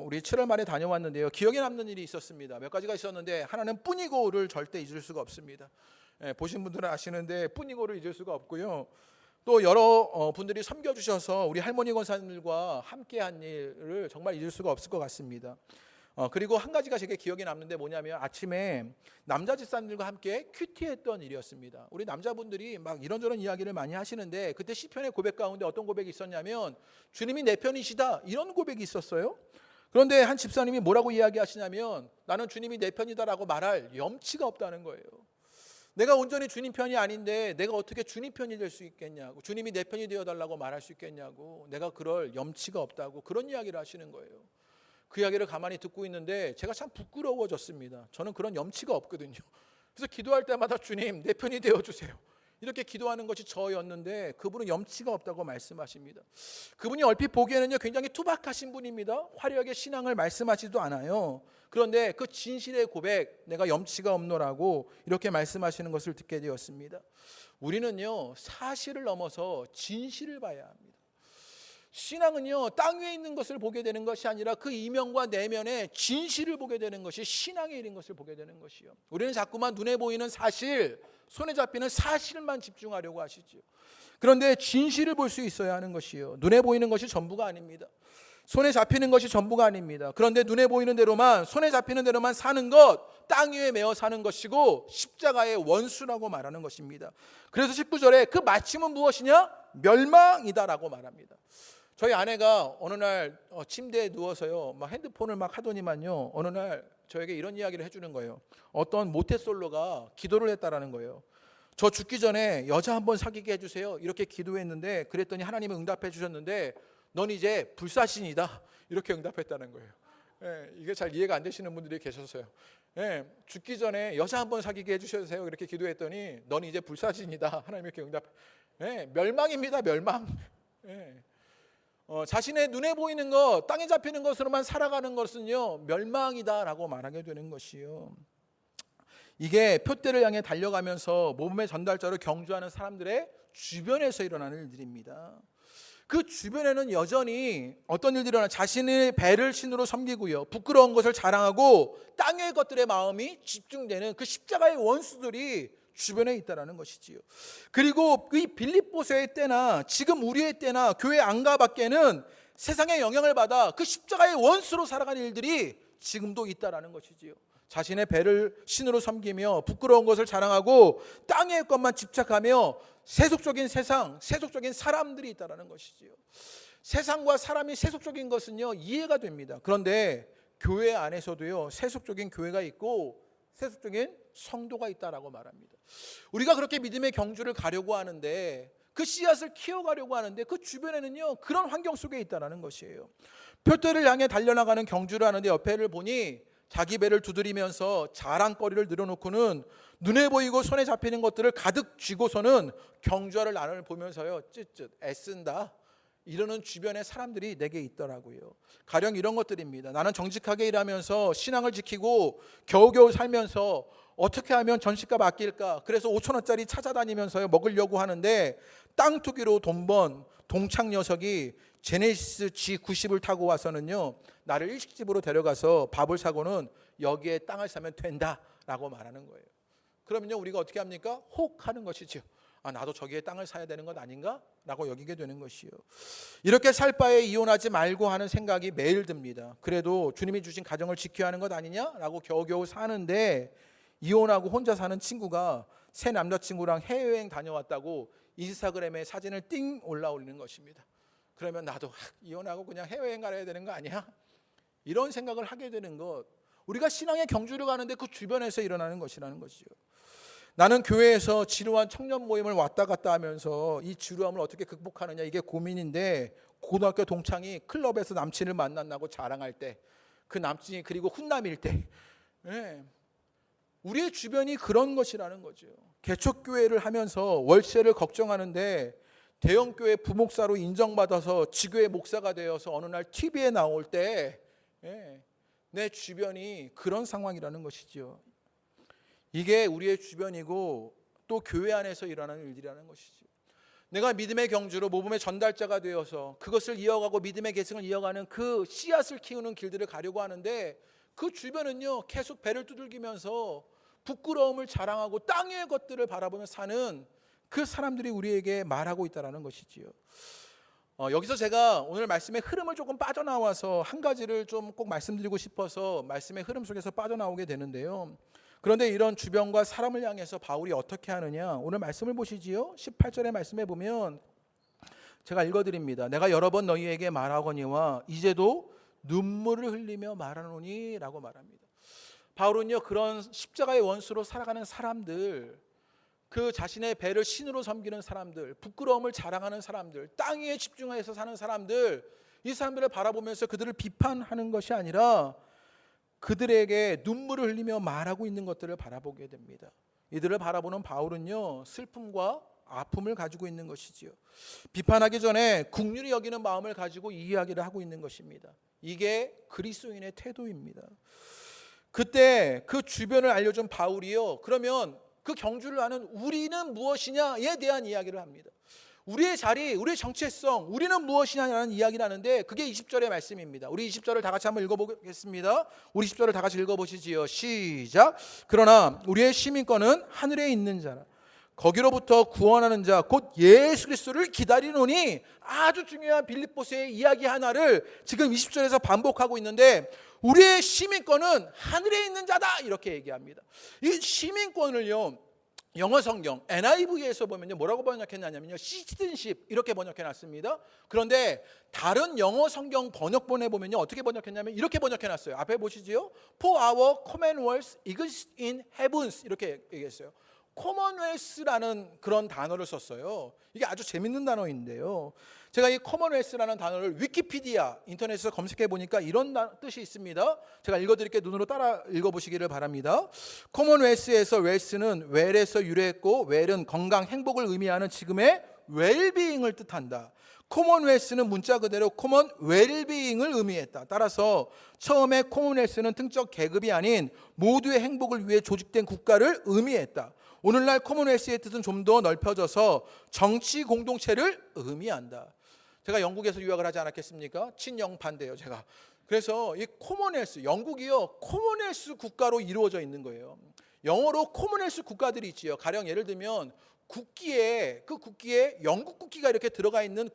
우리 7월 말에 다녀왔는데요, 기억에 남는 일이 있었습니다. 몇 가지가 있었는데 하나는 뿌니고를 절대 잊을 수가 없습니다. 보신 분들은 아시는데 뿌니고를 잊을 수가 없고요. 또 여러 분들이 섬겨주셔서 우리 할머니 권사님들과 함께한 일을 정말 잊을 수가 없을 것 같습니다. 그리고 한 가지가 제게 기억에 남는데 뭐냐면 아침에 남자 집사님들과 함께 큐티했던 일이었습니다. 우리 남자분들이 막 이런저런 이야기를 많이 하시는데 그때 시편의 고백 가운데 어떤 고백이 있었냐면 주님이 내 편이시다, 이런 고백이 있었어요. 그런데 한 집사님이 뭐라고 이야기하시냐면 나는 주님이 내 편이다라고 말할 염치가 없다는 거예요. 내가 온전히 주님 편이 아닌데 내가 어떻게 주님 편이 될 수 있겠냐고, 주님이 내 편이 되어달라고 말할 수 있겠냐고, 내가 그럴 염치가 없다고 그런 이야기를 하시는 거예요. 그 이야기를 가만히 듣고 있는데 제가 참 부끄러워졌습니다. 저는 그런 염치가 없거든요. 그래서 기도할 때마다 주님 내 편이 되어주세요, 이렇게 기도하는 것이 저였는데 그분은 염치가 없다고 말씀하십니다. 그분이 얼핏 보기에는요 굉장히 투박하신 분입니다. 화려하게 신앙을 말씀하지도 않아요. 그런데 그 진실의 고백, 내가 염치가 없노라고 이렇게 말씀하시는 것을 듣게 되었습니다. 우리는요 사실을 넘어서 진실을 봐야 합니다. 신앙은요 땅 위에 있는 것을 보게 되는 것이 아니라 그 이면과 내면의 진실을 보게 되는 것이 신앙의 일인 것을 보게 되는 것이요. 우리는 자꾸만 눈에 보이는 사실, 손에 잡히는 사실만 집중하려고 하시죠. 그런데 진실을 볼 수 있어야 하는 것이요. 눈에 보이는 것이 전부가 아닙니다. 손에 잡히는 것이 전부가 아닙니다. 그런데 눈에 보이는 대로만, 손에 잡히는 대로만 사는 것, 땅 위에 매어 사는 것이고 십자가의 원수라고 말하는 것입니다. 그래서 19절에 그 마침은 무엇이냐? 멸망이다라고 말합니다. 저희 아내가 어느 날 침대에 누워서요 막 핸드폰을 막 하더니만요, 어느 날 저에게 이런 이야기를 해주는 거예요. 어떤 모태솔로가 기도를 했다라는 거예요. 저 죽기 전에 여자 한번 사귀게 해주세요, 이렇게 기도했는데 그랬더니 하나님은 응답해 주셨는데 넌 이제 불사신이다, 이렇게 응답했다는 거예요. 이게 잘 이해가 안 되시는 분들이 계셨어요. 죽기 전에 여자 한번 사귀게 해주세요, 이렇게 기도했더니 넌 이제 불사신이다, 하나님 이렇게 응답. 멸망입니다, 멸망. 자신의 눈에 보이는 것, 땅에 잡히는 것으로만 살아가는 것은요 멸망이다라고 말하게 되는 것이요. 이게 표대를 향해 달려가면서 몸의 전달자로 경주하는 사람들의 주변에서 일어나는 일들입니다. 그 주변에는 여전히 어떤 일들이 일어나, 자신의 배를 신으로 섬기고요, 부끄러운 것을 자랑하고 땅의 것들의 마음이 집중되는 그 십자가의 원수들이 주변에 있다라는 것이지요. 그리고 이 빌립보서의 때나 지금 우리의 때나 교회 안가 밖에는 세상의 영향을 받아 그 십자가의 원수로 살아가는 일들이 지금도 있다라는 것이지요. 자신의 배를 신으로 섬기며 부끄러운 것을 자랑하고 땅의 것만 집착하며 세속적인 세상, 세속적인 사람들이 있다라는 것이지요. 세상과 사람이 세속적인 것은요 이해가 됩니다. 그런데 교회 안에서도요 세속적인 교회가 있고 세속적인 성도가 있다라고 말합니다. 우리가 그렇게 믿음의 경주를 가려고 하는데, 그 씨앗을 키워가려고 하는데 그 주변에는요 그런 환경 속에 있다라는 것이에요. 표대를 향해 달려나가는 경주를 하는데 옆에를 보니 자기 배를 두드리면서 자랑거리를 늘어놓고는 눈에 보이고 손에 잡히는 것들을 가득 쥐고서는 경주하를 나를 보면서요 쯧쯧 애쓴다, 이러는 주변의 사람들이 내게 있더라고요. 가령 이런 것들입니다. 나는 정직하게 일하면서 신앙을 지키고 겨우겨우 살면서 어떻게 하면 전시값 아낄까, 그래서 5,000원짜리 찾아다니면서 먹으려고 하는데 땅 투기로 돈 번 동창 녀석이 제네시스 G90을 타고 와서는요 나를 일식집으로 데려가서 밥을 사고는 여기에 땅을 사면 된다라고 말하는 거예요. 그러면요 우리가 어떻게 합니까? 혹하는 것이죠. 나도 저기에 땅을 사야 되는 것 아닌가? 라고 여기게 되는 것이요. 이렇게 살 바에 이혼하지 말고 하는 생각이 매일 듭니다. 그래도 주님이 주신 가정을 지켜야 하는 것 아니냐? 라고 겨우겨우 사는데 이혼하고 혼자 사는 친구가 새 남자친구랑 해외여행 다녀왔다고 인스타그램에 사진을 띵 올라올리는 것입니다. 그러면 나도 이혼하고 그냥 해외여행 가야 되는 거 아니야? 이런 생각을 하게 되는 것, 우리가 신앙의 경주를 가는데 그 주변에서 일어나는 것이라는 것이죠. 나는 교회에서 지루한 청년 모임을 왔다 갔다 하면서 이 지루함을 어떻게 극복하느냐, 이게 고민인데 고등학교 동창이 클럽에서 남친을 만난다고 자랑할 때, 그 남친이 그리고 훈남일 때, 우리의 주변이 그런 것이라는 거죠. 개척교회를 하면서 월세를 걱정하는데 대형교회 부목사로 인정받아서 지교회 목사가 되어서 어느 날 TV에 나올 때 내 주변이 그런 상황이라는 것이죠. 이게 우리의 주변이고 또 교회 안에서 일어나는 일들이라는 것이죠. 내가 믿음의 경주로 모범의 전달자가 되어서 그것을 이어가고 믿음의 계승을 이어가는 그 씨앗을 키우는 길들을 가려고 하는데 그 주변은요 계속 배를 두들기면서 부끄러움을 자랑하고 땅의 것들을 바라보며 사는 그 사람들이 우리에게 말하고 있다는 것이지요. 여기서 제가 오늘 말씀의 흐름을 조금 빠져나와서 한 가지를 좀 꼭 말씀드리고 싶어서 말씀의 흐름 속에서 빠져나오게 되는데요. 그런데 이런 주변과 사람을 향해서 바울이 어떻게 하느냐, 오늘 말씀을 보시지요. 18절의 말씀에 보면 제가 읽어드립니다. 내가 여러 번 너희에게 말하거니와 이제도 눈물을 흘리며 말하노니 라고 말합니다. 바울은요 그런 십자가의 원수로 살아가는 사람들, 그 자신의 배를 신으로 섬기는 사람들, 부끄러움을 자랑하는 사람들, 땅 위에 집중해서 사는 사람들, 이 사람들을 바라보면서 그들을 비판하는 것이 아니라 그들에게 눈물을 흘리며 말하고 있는 것들을 바라보게 됩니다. 이들을 바라보는 바울은요 슬픔과 아픔을 가지고 있는 것이지요. 비판하기 전에 긍휼히 여기는 마음을 가지고 이 이야기를 하고 있는 것입니다. 이게 그리스도인의 태도입니다. 그때 그 주변을 알려준 바울이요, 그러면 그 경주를 하는 우리는 무엇이냐에 대한 이야기를 합니다. 우리의 자리, 우리의 정체성, 우리는 무엇이냐라는 이야기를 하는데 그게 20절의 말씀입니다. 우리 20절을 다 같이 한번 읽어보겠습니다. 우리 20절을 다 같이 읽어보시지요. 시작. 그러나 우리의 시민권은 하늘에 있는 자라 거기로부터 구원하는 자 곧 예수 그리스도를 기다리노니, 아주 중요한 빌립보서의 이야기 하나를 지금 20절에서 반복하고 있는데 우리의 시민권은 하늘에 있는 자다 이렇게 얘기합니다. 이 시민권을요 영어 성경 NIV에서 보면요 뭐라고 번역했냐면요 시티즌십 이렇게 번역해놨습니다. 그런데 다른 영어 성경 번역본에 보면요 어떻게 번역했냐면 이렇게 번역해놨어요. 앞에 보시지요. For our commonwealth is in heavens 이렇게 얘기했어요. 커먼웰스라는 그런 단어를 썼어요. 이게 아주 재밌는 단어인데요. 제가 이 커먼웰스라는 단어를 위키피디아 인터넷에서 검색해 보니까 이런 뜻이 있습니다. 제가 읽어드릴게요. 눈으로 따라 읽어보시기를 바랍니다. 커먼웰스에서 웰스는 웰에서 유래했고 웰은 건강, 행복을 의미하는 지금의 웰비잉을 뜻한다. 커먼웰스는 문자 그대로 커먼 웰비잉을 의미했다. 따라서 처음에 커먼웰스는 등적 계급이 아닌 모두의 행복을 위해 조직된 국가를 의미했다. 오늘날 커먼웰스의 뜻은 좀 더 넓혀져서 정치 공동체를 의미한다. 제가 영국에서 유학을 하지 않았겠습니까? 친영파인데요 제가. 그래서 이 커먼웰스, 영국이요 커먼웰스 국가로 이루어져 있는 거예요. 영어로 커먼웰스 국가들이 있지요. 가령 예를 들면 국기에 영국 국기가 이렇게 들어가 있는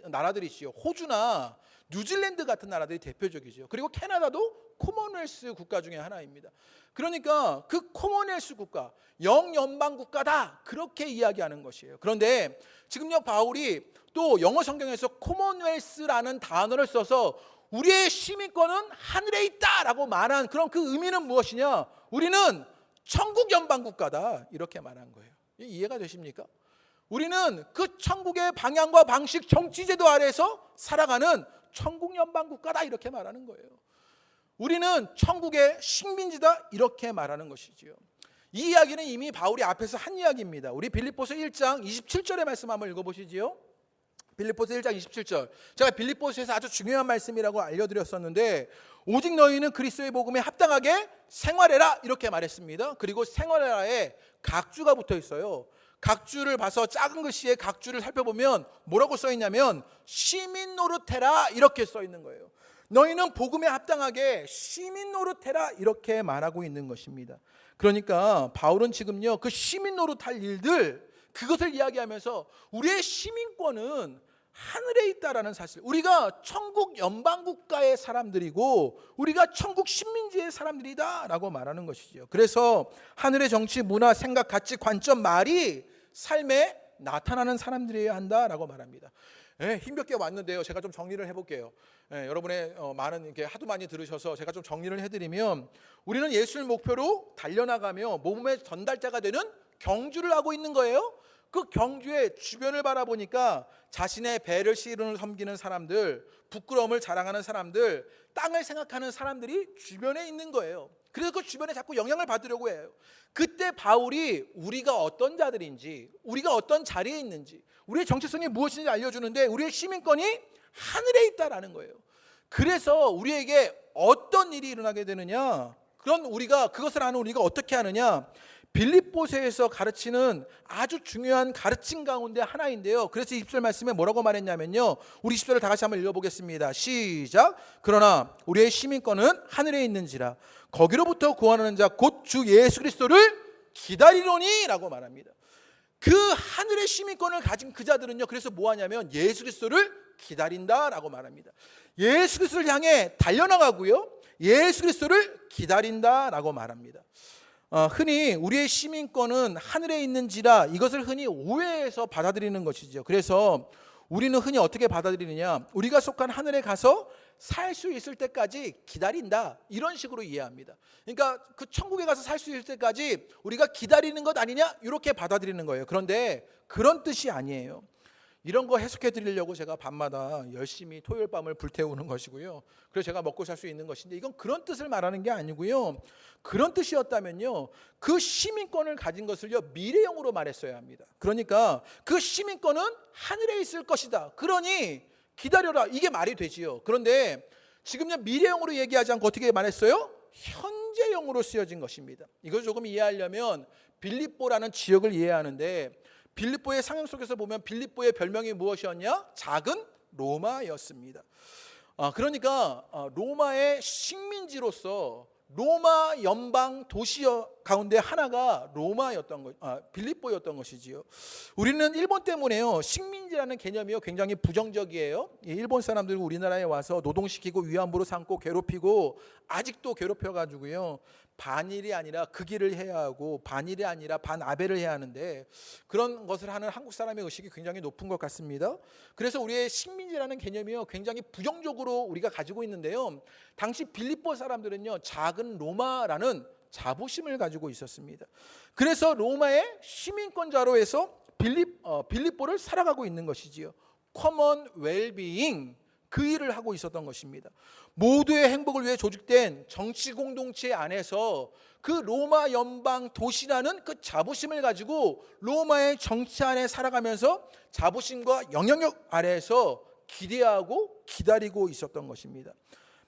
나라들이 있지요. 호주나 뉴질랜드 같은 나라들이 대표적이죠. 그리고 캐나다도 커먼웰스 국가 중에 하나입니다. 그러니까 그 커먼웰스 국가, 영연방 국가다 그렇게 이야기하는 것이에요. 그런데 지금요 바울이 또 영어 성경에서 커먼웰스라는 단어를 써서 우리의 시민권은 하늘에 있다라고 말한 그런 그 의미는 무엇이냐? 우리는 천국 연방 국가다 이렇게 말한 거예요. 이해가 되십니까? 우리는 그 천국의 방향과 방식, 정치제도 아래에서 살아가는 천국 연방 국가다 이렇게 말하는 거예요. 우리는 천국의 식민지다 이렇게 말하는 것이지요. 이 이야기는 이미 바울이 앞에서 한 이야기입니다. 우리 빌립보서 1장 27절의 말씀 한번 읽어보시지요. 빌립보서 1장 27절. 제가 빌립보서에서 아주 중요한 말씀이라고 알려드렸었는데 오직 너희는 그리스도의 복음에 합당하게 생활해라 이렇게 말했습니다. 그리고 생활해라에 각주가 붙어 있어요. 각주를 봐서 작은 글씨에 각주를 살펴보면 뭐라고 써 있냐면 시민 노릇해라 이렇게 써 있는 거예요. 너희는 복음에 합당하게 시민 노릇해라 이렇게 말하고 있는 것입니다. 그러니까 바울은 지금요 그 시민 노릇할 일들 그것을 이야기하면서 우리의 시민권은 하늘에 있다라는 사실, 우리가 천국 연방국가의 사람들이고 우리가 천국 식민지의 사람들이다라고 말하는 것이죠. 그래서 하늘의 정치, 문화, 생각, 가치, 관점, 말이 삶에 나타나는 사람들이어야 한다라고 말합니다. 힘겹게 왔는데요. 제가 좀 정리를 해볼게요. 여러분의 많은 이렇게 하도 많이 들으셔서 제가 좀 정리를 해드리면 우리는 예수를 목표로 달려나가며 몸의 전달자가 되는 경주를 하고 있는 거예요. 그 경주의 주변을 바라보니까 자신의 배를 시르는 섬기는 사람들, 부끄러움을 자랑하는 사람들, 땅을 생각하는 사람들이 주변에 있는 거예요. 그래서 그 주변에 자꾸 영향을 받으려고 해요. 그때 바울이 우리가 어떤 자들인지, 우리가 어떤 자리에 있는지, 우리의 정체성이 무엇인지 알려주는데 우리의 시민권이 하늘에 있다라는 거예요. 그래서 우리에게 어떤 일이 일어나게 되느냐, 그런 우리가 그것을 아는 우리가 어떻게 하느냐, 빌립보서에서 가르치는 아주 중요한 가르침 가운데 하나인데요. 그래서 20절 말씀에 뭐라고 말했냐면요, 우리 20절을 다 같이 한번 읽어보겠습니다. 시작. 그러나 우리의 시민권은 하늘에 있는지라 거기로부터 구원하는 자 곧 주 예수 그리스도를 기다리노니 라고 말합니다. 그 하늘의 시민권을 가진 그 자들은요, 그래서 뭐 하냐면 예수 그리스도를 기다린다라고 말합니다. 예수 그리스도를 향해 달려나가고요, 예수 그리스도를 기다린다라고 말합니다. 흔히 우리의 시민권은 하늘에 있는지라 이것을 흔히 오해해서 받아들이는 것이죠. 그래서 우리는 흔히 어떻게 받아들이느냐, 우리가 속한 하늘에 가서 살 수 있을 때까지 기다린다, 이런 식으로 이해합니다. 그러니까 그 천국에 가서 살 수 있을 때까지 우리가 기다리는 것 아니냐, 이렇게 받아들이는 거예요. 그런데 그런 뜻이 아니에요. 이런 거 해석해 드리려고 제가 밤마다 열심히 토요일 밤을 불태우는 것이고요, 그래서 제가 먹고 살 수 있는 것인데, 이건 그런 뜻을 말하는 게 아니고요, 그런 뜻이었다면요 그 시민권을 가진 것을요 미래형으로 말했어야 합니다. 그러니까 그 시민권은 하늘에 있을 것이다, 그러니 기다려라, 이게 말이 되지요. 그런데 지금요 미래형으로 얘기하지 않고 어떻게 말했어요? 현재형으로 쓰여진 것입니다. 이걸 조금 이해하려면 빌립보라는 지역을 이해하는데, 빌립보의 상형 속에서 보면 빌립보의 별명이 무엇이었냐? 작은 로마였습니다. 그러니까 로마의 식민지로서 로마 연방 도시 가운데 하나가 빌립보였던 것이지요. 우리는 일본 때문에요 식민지라는 개념이요 굉장히 부정적이에요. 일본 사람들이 우리나라에 와서 노동시키고 위안부로 삼고 괴롭히고 아직도 괴롭혀가지고요, 반일이 아니라 극일을 해야 하고 반일이 아니라 반아베를 해야 하는데, 그런 것을 하는 한국 사람의 의식이 굉장히 높은 것 같습니다. 그래서 우리의 식민지라는 개념이요 굉장히 부정적으로 우리가 가지고 있는데요, 당시 빌립보 사람들은요 작은 로마라는 자부심을 가지고 있었습니다. 그래서 로마의 시민권자로 해서 빌립보를 살아가고 있는 것이지요. 커먼 웰비잉, 그 일을 하고 있었던 것입니다. 모두의 행복을 위해 조직된 정치 공동체 안에서 그 로마 연방 도시라는 그 자부심을 가지고 로마의 정치 안에 살아가면서 자부심과 영향력 아래에서 기대하고 기다리고 있었던 것입니다.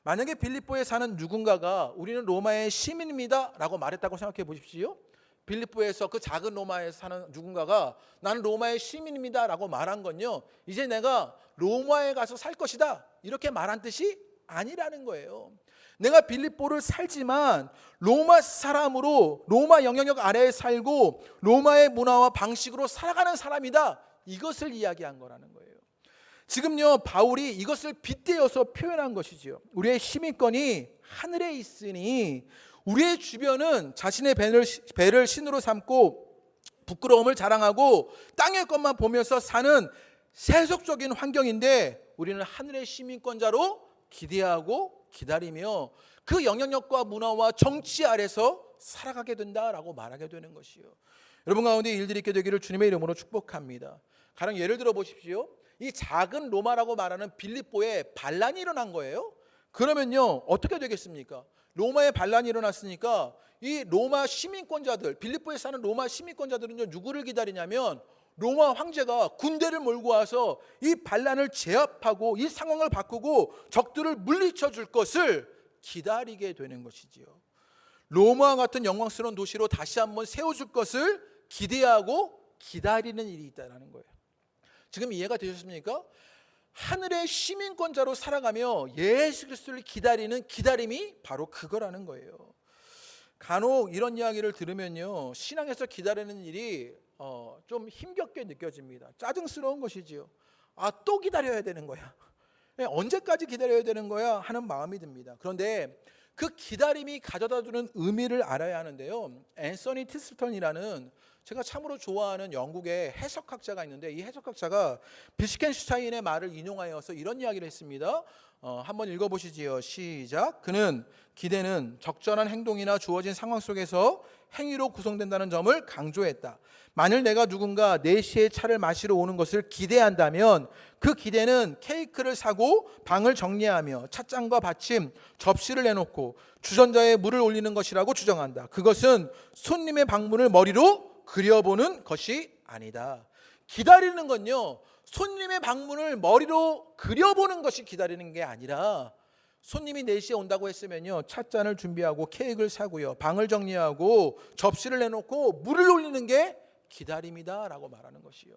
만약에 빌립보에 사는 누군가가 우리는 로마의 시민입니다 라고 말했다고 생각해 보십시오. 빌립보에서 그 작은 로마에서 사는 누군가가 나는 로마의 시민입니다 라고 말한 건요, 이제 내가 로마에 가서 살 것이다, 이렇게 말한 뜻이 아니라는 거예요. 내가 빌립보를 살지만 로마 사람으로 로마 영향력 아래에 살고 로마의 문화와 방식으로 살아가는 사람이다, 이것을 이야기한 거라는 거예요. 지금요 바울이 이것을 빗대어서 표현한 것이지요. 우리의 시민권이 하늘에 있으니 우리의 주변은 자신의 배를 신으로 삼고 부끄러움을 자랑하고 땅의 것만 보면서 사는 세속적인 환경인데, 우리는 하늘의 시민권자로 기대하고 기다리며 그 영향력과 문화와 정치 아래서 살아가게 된다라고 말하게 되는 것이요. 여러분 가운데 일들이 있게 되기를 주님의 이름으로 축복합니다. 가령 예를 들어 보십시오. 이 작은 로마라고 말하는 빌립보에 반란이 일어난 거예요. 그러면요 어떻게 되겠습니까? 로마에 반란이 일어났으니까 이 로마 시민권자들, 빌립보에 사는 로마 시민권자들은요 누구를 기다리냐면 로마 황제가 군대를 몰고 와서 이 반란을 제압하고 이 상황을 바꾸고 적들을 물리쳐 줄 것을 기다리게 되는 것이지요. 로마와 같은 영광스러운 도시로 다시 한번 세워줄 것을 기대하고 기다리는 일이 있다는 거예요. 지금 이해가 되셨습니까? 하늘의 시민권자로 살아가며 예수 그리스도를 기다리는 기다림이 바로 그거라는 거예요. 간혹 이런 이야기를 들으면요 신앙에서 기다리는 일이 좀 힘겹게 느껴집니다. 짜증스러운 것이지요. 또 기다려야 되는 거야, 언제까지 기다려야 되는 거야 하는 마음이 듭니다. 그런데 그 기다림이 가져다주는 의미를 알아야 하는데요, 앤서니 티슬턴이라는 제가 참으로 좋아하는 영국의 해석학자가 있는데, 이 해석학자가 비트겐슈타인의 말을 인용하여서 이런 이야기를 했습니다. 한번 읽어보시지요. 시작. 그는 기대는 적절한 행동이나 주어진 상황 속에서 행위로 구성된다는 점을 강조했다. 만일 내가 누군가 4시에 차를 마시러 오는 것을 기대한다면 그 기대는 케이크를 사고 방을 정리하며 찻잔과 받침, 접시를 내놓고 주전자에 물을 올리는 것이라고 주장한다. 그것은 손님의 방문을 머리로 그려보는 것이 아니다. 기다리는 건요, 손님의 방문을 머리로 그려보는 것이 기다리는 게 아니라, 손님이 4시에 온다고 했으면요, 찻잔을 준비하고 케이크를 사고요, 방을 정리하고 접시를 내놓고 물을 올리는 게 기다림이다 라고 말하는 것이요.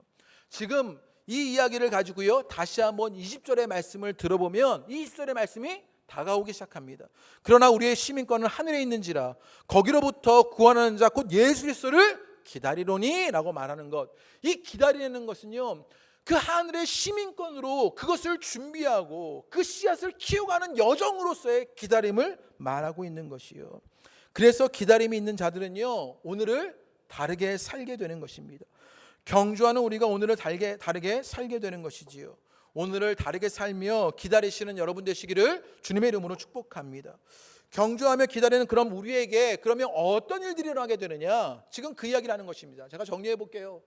지금 이 이야기를 가지고요, 다시 한번 20절의 말씀을 들어보면 이 20절의 말씀이 다가오기 시작합니다. 그러나 우리의 시민권은 하늘에 있는지라 거기로부터 구원하는 자 곧 예수 그리스도를 기다리노니 라고 말하는 것, 이 기다리는 것은요, 그 하늘의 시민권으로 그것을 준비하고 그 씨앗을 키워가는 여정으로서의 기다림을 말하고 있는 것이요. 그래서 기다림이 있는 자들은요, 오늘을 다르게 살게 되는 것입니다. 경주하는 우리가 오늘을 다르게 살게 되는 것이지요. 오늘을 다르게 살며 기다리시는 여러분 되시기를 주님의 이름으로 축복합니다. 경주하며 기다리는 그럼 우리에게 그러면 어떤 일들이 일어나게 되느냐, 지금 그 이야기를 하는 것입니다. 제가 정리해 볼게요.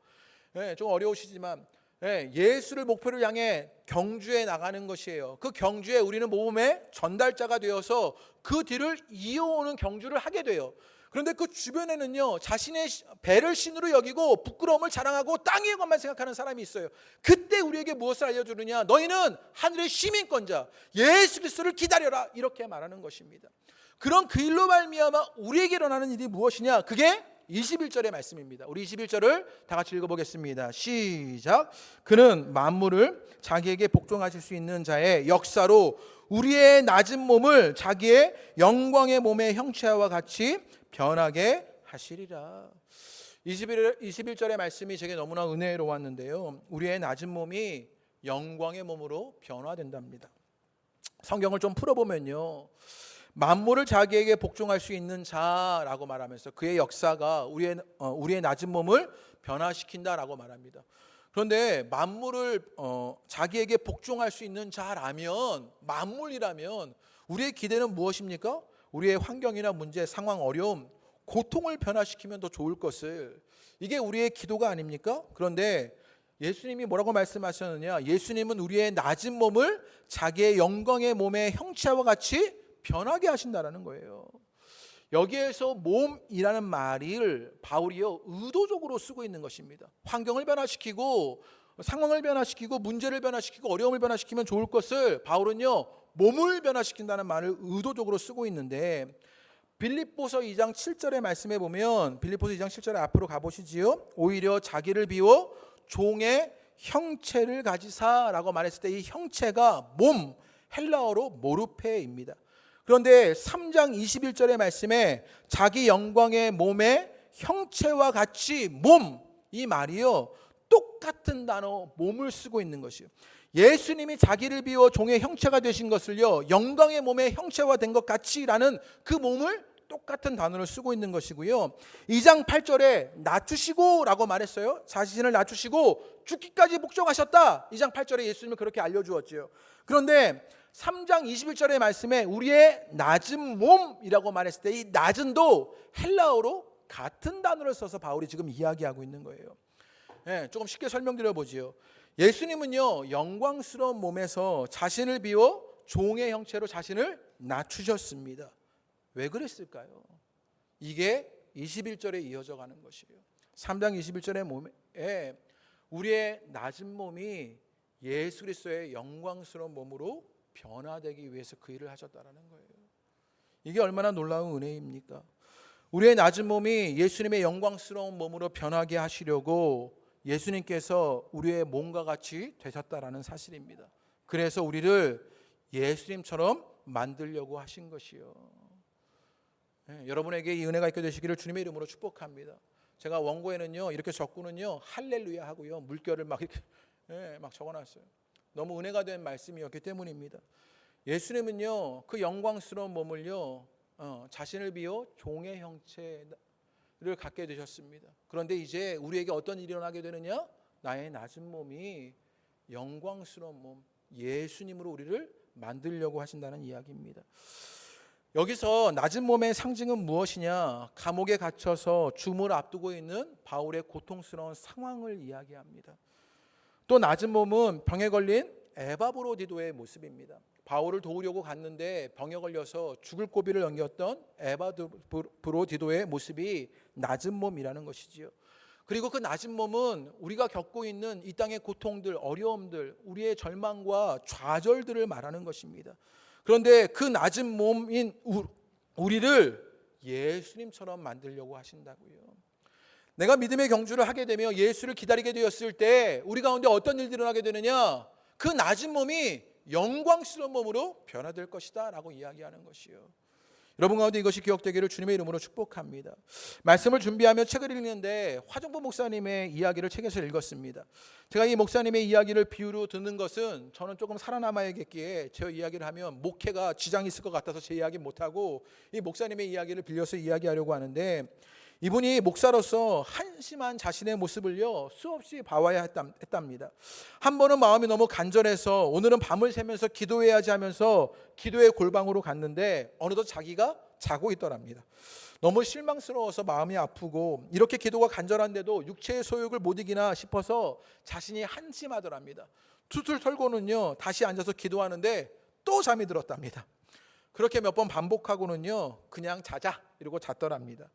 좀 어려우시지만 예수를 목표를 향해 경주해 나가는 것이에요. 그 경주에 우리는 모범의 전달자가 되어서 그 뒤를 이어오는 경주를 하게 돼요. 그런데 그 주변에는요, 자신의 배를 신으로 여기고 부끄러움을 자랑하고 땅의 것만 생각하는 사람이 있어요. 그때 우리에게 무엇을 알려주느냐, 너희는 하늘의 시민권자 예수 그리스도를 기다려라, 이렇게 말하는 것입니다. 그런 그 일로 말미암아 우리에게 일어나는 일이 무엇이냐, 그게 21절의 말씀입니다. 우리 21절을 다 같이 읽어보겠습니다. 시작. 그는 만물을 자기에게 복종하실 수 있는 자의 역사로 우리의 낮은 몸을 자기의 영광의 몸의 형체와 같이 변하게 하시리라. 21절의 말씀이 제게 너무나 은혜로웠는데요, 우리의 낮은 몸이 영광의 몸으로 변화된답니다. 성경을 좀 풀어보면요, 만물을 자기에게 복종할 수 있는 자라고 말하면서 그의 역사가 우리의 낮은 몸을 변화시킨다라고 말합니다. 그런데 만물을 자기에게 복종할 수 있는 자라면, 만물이라면 우리의 기대는 무엇입니까? 우리의 환경이나 문제, 상황, 어려움, 고통을 변화시키면 더 좋을 것을, 이게 우리의 기도가 아닙니까? 그런데 예수님이 뭐라고 말씀하셨느냐, 예수님은 우리의 낮은 몸을 자기의 영광의 몸의 형체와 같이 변하게 하신다라는 거예요. 여기에서 몸이라는 말을 바울이요, 의도적으로 쓰고 있는 것입니다. 환경을 변화시키고 상황을 변화시키고 문제를 변화시키고 어려움을 변화시키면 좋을 것을 바울은요, 몸을 변화시킨다는 말을 의도적으로 쓰고 있는데, 빌립보서 2장 7절의 말씀에 보면, 빌립보서 2장 7절에 앞으로 가보시지요. 오히려 자기를 비워 종의 형체를 가지사라고 말했을 때 이 형체가 몸, 헬라어로 모르페입니다. 그런데 3장 21절의 말씀에 자기 영광의 몸의 형체와 같이 몸, 이 말이요, 똑같은 단어 몸을 쓰고 있는 것이요. 예수님이 자기를 비워 종의 형체가 되신 것을요, 영광의 몸의 형체화 된 것 같이라는 그 몸을 똑같은 단어를 쓰고 있는 것이고요. 2장 8절에 낮추시고 라고 말했어요. 자신을 낮추시고 죽기까지 복종하셨다. 2장 8절에 예수님은 그렇게 알려주었죠. 그런데 3장 21절의 말씀에 우리의 낮은 몸이라고 말했을 때 이 낮은도 헬라어로 같은 단어를 써서 바울이 지금 이야기하고 있는 거예요. 조금 쉽게 설명드려 보지요. 예수님은요, 영광스러운 몸에서 자신을 비워 종의 형체로 자신을 낮추셨습니다. 왜 그랬을까요? 이게 21절에 이어져 가는 것이에요. 3장 21절의 몸에 우리의 낮은 몸이 예수 그리스도의 영광스러운 몸으로 변화되기 위해서 그 일을 하셨다라는 거예요. 이게 얼마나 놀라운 은혜입니까? 우리의 낮은 몸이 예수님의 영광스러운 몸으로 변하게 하시려고 예수님께서 우리의 몸과 같이 되셨다라는 사실입니다. 그래서 우리를 예수님처럼 만들려고 하신 것이요. 여러분에게 이 은혜가 있게 되시기를 주님의 이름으로 축복합니다. 제가 원고에는요, 이렇게 적고는요, 할렐루야 하고요, 물결을 막 이렇게 막 적어놨어요. 너무 은혜가 된 말씀이었기 때문입니다. 예수님은요, 그 영광스러운 몸을요, 자신을 비워 종의 형체를 갖게 되셨습니다. 그런데 이제 우리에게 어떤 일이 일어나게 되느냐? 나의 낮은 몸이 영광스러운 몸, 예수님으로 우리를 만들려고 하신다는 이야기입니다. 여기서 낮은 몸의 상징은 무엇이냐? 감옥에 갇혀서 죽음을 앞두고 있는 바울의 고통스러운 상황을 이야기합니다. 또 낮은 몸은 병에 걸린 에바브로디도의 모습입니다. 바울을 도우려고 갔는데 병에 걸려서 죽을 고비를 넘겼던 에바브로디도의 모습이 낮은 몸이라는 것이지요. 그리고 그 낮은 몸은 우리가 겪고 있는 이 땅의 고통들, 어려움들, 우리의 절망과 좌절들을 말하는 것입니다. 그런데 그 낮은 몸인 우리를 예수님처럼 만들려고 하신다고요. 내가 믿음의 경주를 하게 되며 예수를 기다리게 되었을 때 우리 가운데 어떤 일들이 일어나게 되느냐? 그 낮은 몸이 영광스러운 몸으로 변화될 것이다 라고 이야기하는 것이요. 여러분 가운데 이것이 기억되기를 주님의 이름으로 축복합니다. 말씀을 준비하며 책을 읽는데 화정보 목사님의 이야기를 책에서 읽었습니다. 제가 이 목사님의 이야기를 비유로 듣는 것은 저는 조금 살아남아야겠기에 제 이야기를 하면 목회가 지장이 있을 것 같아서 제 이야기 못하고 이 목사님의 이야기를 빌려서 이야기하려고 하는데, 이분이 목사로서 한심한 자신의 모습을요 수없이 봐와야 했답니다. 한 번은 마음이 너무 간절해서 오늘은 밤을 새면서 기도해야지 하면서 기도의 골방으로 갔는데 어느덧 자기가 자고 있더랍니다. 너무 실망스러워서 마음이 아프고 이렇게 기도가 간절한데도 육체의 소욕을 못 이기나 싶어서 자신이 한심하더랍니다. 툴툴 털고는요 다시 앉아서 기도하는데 또 잠이 들었답니다. 그렇게 몇 번 반복하고는요 그냥 자자 이러고 잤더랍니다.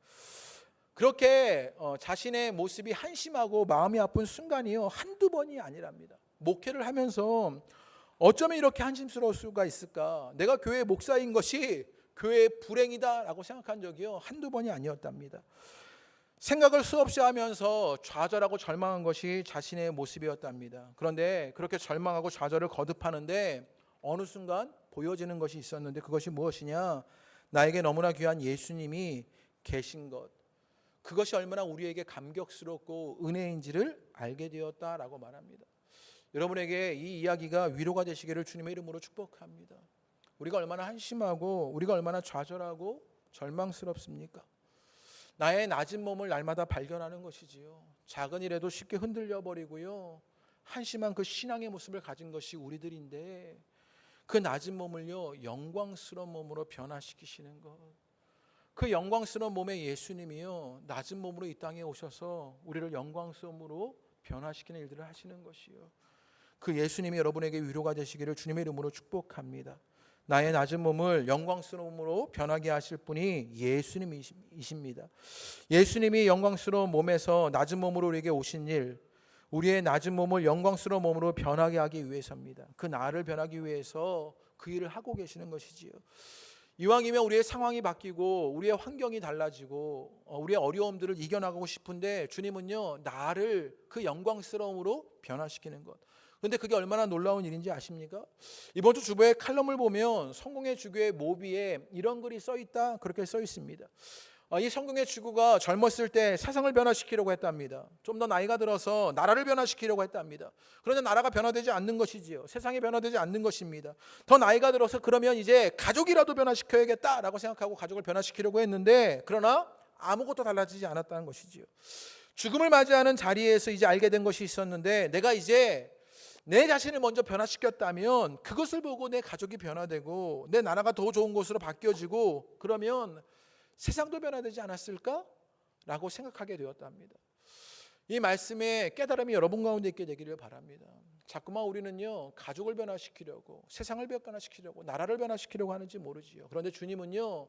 그렇게 자신의 모습이 한심하고 마음이 아픈 순간이요 한두 번이 아니랍니다. 목회를 하면서 어쩌면 이렇게 한심스러울 수가 있을까? 내가 교회 목사인 것이 교회의 불행이다 라고 생각한 적이요 한두 번이 아니었답니다. 생각을 수없이 하면서 좌절하고 절망한 것이 자신의 모습이었답니다. 그런데 그렇게 절망하고 좌절을 거듭하는데 어느 순간 보여지는 것이 있었는데, 그것이 무엇이냐? 나에게 너무나 귀한 예수님이 계신 것, 그것이 얼마나 우리에게 감격스럽고 은혜인지를 알게 되었다라고 말합니다. 여러분에게 이 이야기가 위로가 되시기를 주님의 이름으로 축복합니다. 우리가 얼마나 한심하고 우리가 얼마나 좌절하고 절망스럽습니까? 나의 낮은 몸을 날마다 발견하는 것이지요. 작은 일에도 쉽게 흔들려 버리고요. 한심한 그 신앙의 모습을 가진 것이 우리들인데 그 낮은 몸을요 영광스러운 몸으로 변화시키시는 것, 그 영광스러운 몸의 예수님이요 낮은 몸으로 이 땅에 오셔서 우리를 영광스러움으로 변화시키는 일들을 하시는 것이요. 그 예수님이 여러분에게 위로가 되시기를 주님의 이름으로 축복합니다. 나의 낮은 몸을 영광스러움으로 변하게 하실 분이 예수님이십니다. 예수님이 영광스러운 몸에서 낮은 몸으로 우리에게 오신 일, 우리의 낮은 몸을 영광스러운 몸으로 변하게 하기 위해서입니다. 그 나를 변하기 위해서 그 일을 하고 계시는 것이지요. 이왕이면 우리의 상황이 바뀌고 우리의 환경이 달라지고 우리의 어려움들을 이겨나가고 싶은데 주님은요 나를 그 영광스러움으로 변화시키는 것. 그런데 그게 얼마나 놀라운 일인지 아십니까? 이번 주 주보의 칼럼을 보면 성공의 주교의 모비에 이런 글이 써 있다 그렇게 써 있습니다. 이 성공의 주교가 젊었을 때 세상을 변화시키려고 했답니다. 좀 더 나이가 들어서 나라를 변화시키려고 했답니다. 그런데 나라가 변화되지 않는 것이지요. 세상이 변화되지 않는 것입니다. 더 나이가 들어서 그러면 이제 가족이라도 변화시켜야겠다라고 생각하고 가족을 변화시키려고 했는데 그러나 아무것도 달라지지 않았다는 것이지요. 죽음을 맞이하는 자리에서 이제 알게 된 것이 있었는데, 내가 이제 내 자신을 먼저 변화시켰다면 그것을 보고 내 가족이 변화되고 내 나라가 더 좋은 곳으로 바뀌어지고 그러면 세상도 변화되지 않았을까? 라고 생각하게 되었답니다. 이 말씀의 깨달음이 여러분 가운데 있게 되기를 바랍니다. 자꾸만 우리는요 가족을 변화시키려고, 세상을 변화시키려고, 나라를 변화시키려고 하는지 모르지요. 그런데 주님은요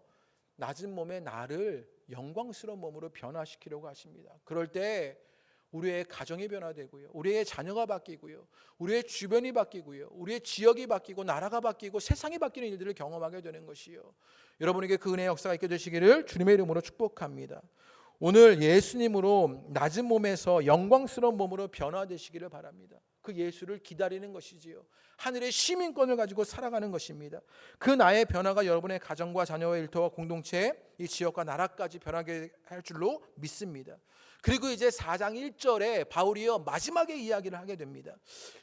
낮은 몸의 나를 영광스러운 몸으로 변화시키려고 하십니다. 그럴 때 우리의 가정이 변화되고요, 우리의 자녀가 바뀌고요, 우리의 주변이 바뀌고요, 우리의 지역이 바뀌고 나라가 바뀌고 세상이 바뀌는 일들을 경험하게 되는 것이요. 여러분에게 그 은혜의 역사가 있게 되시기를 주님의 이름으로 축복합니다. 오늘 예수님으로 낮은 몸에서 영광스러운 몸으로 변화되시기를 바랍니다. 그 예수를 기다리는 것이지요. 하늘의 시민권을 가지고 살아가는 것입니다. 그 나의 변화가 여러분의 가정과 자녀와 일터와 공동체, 이 지역과 나라까지 변하게 할 줄로 믿습니다. 그리고 이제 4장 1절에 바울이요 마지막에 이야기를 하게 됩니다.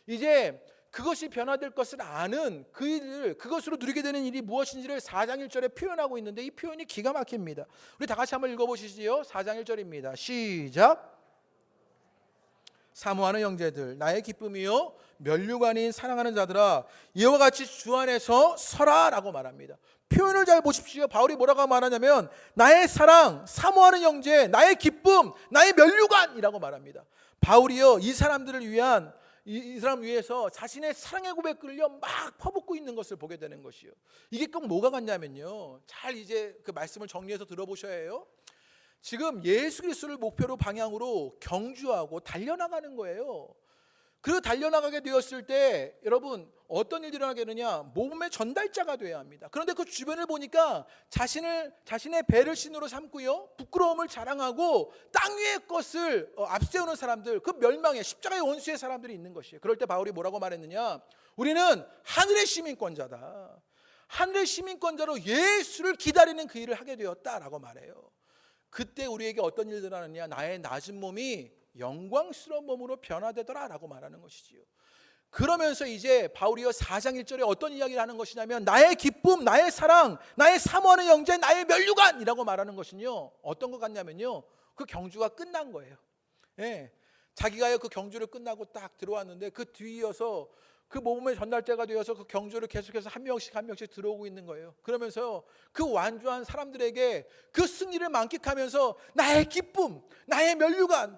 이제 그것이 변화될 것을 아는 그 일을, 그것으로 누리게 되는 일이 무엇인지를 4장 1절에 표현하고 있는데 이 표현이 기가 막힙니다. 우리 다 같이 한번 읽어보시지요. 4장 1절입니다. 시작. 사모하는 형제들, 나의 기쁨이요 면류가 아닌 사랑하는 자들아, 이와 같이 주 안에서 서라라고 말합니다. 표현을 잘 보십시오. 바울이 뭐라고 말하냐면 나의 사랑, 사모하는 형제, 나의 기쁨, 나의 면류관이라고 말합니다. 바울이요 이 사람들을 위한 이 사람 위해서 자신의 사랑의 고백글을요 막 퍼붓고 있는 것을 보게 되는 것이요. 이게 꼭 뭐가 같냐면요, 잘 이제 그 말씀을 정리해서 들어보셔야 해요. 지금 예수 그리스도를 목표로 방향으로 경주하고 달려나가는 거예요. 그 달려나가게 되었을 때 여러분 어떤 일들이 일어나게 되느냐, 몸의 전달자가 되어야 합니다. 그런데 그 주변을 보니까 자신의 배를 신으로 삼고요 부끄러움을 자랑하고 땅 위의 것을 앞세우는 사람들, 그 멸망의 십자가의 원수의 사람들이 있는 것이에요. 그럴 때 바울이 뭐라고 말했느냐, 우리는 하늘의 시민권자다. 하늘의 시민권자로 예수를 기다리는 그 일을 하게 되었다라고 말해요. 그때 우리에게 어떤 일이 일어나느냐, 나의 낮은 몸이 영광스러운 몸으로 변화되더라 라고 말하는 것이지요. 그러면서 이제 바울이요 4장 1절에 어떤 이야기를 하는 것이냐면 나의 기쁨, 나의 사랑, 나의 사모하는 형제, 나의 면류관이라고 말하는 것은요 어떤 것 같냐면요, 그 경주가 끝난 거예요. 예, 자기가 그 경주를 끝나고 딱 들어왔는데 그 뒤이어서 그 모범의 전달자가 되어서 그 경주를 계속해서 한 명씩 들어오고 있는 거예요. 그러면서 그 완주한 사람들에게 그 승리를 만끽하면서 나의 기쁨, 나의 면류관,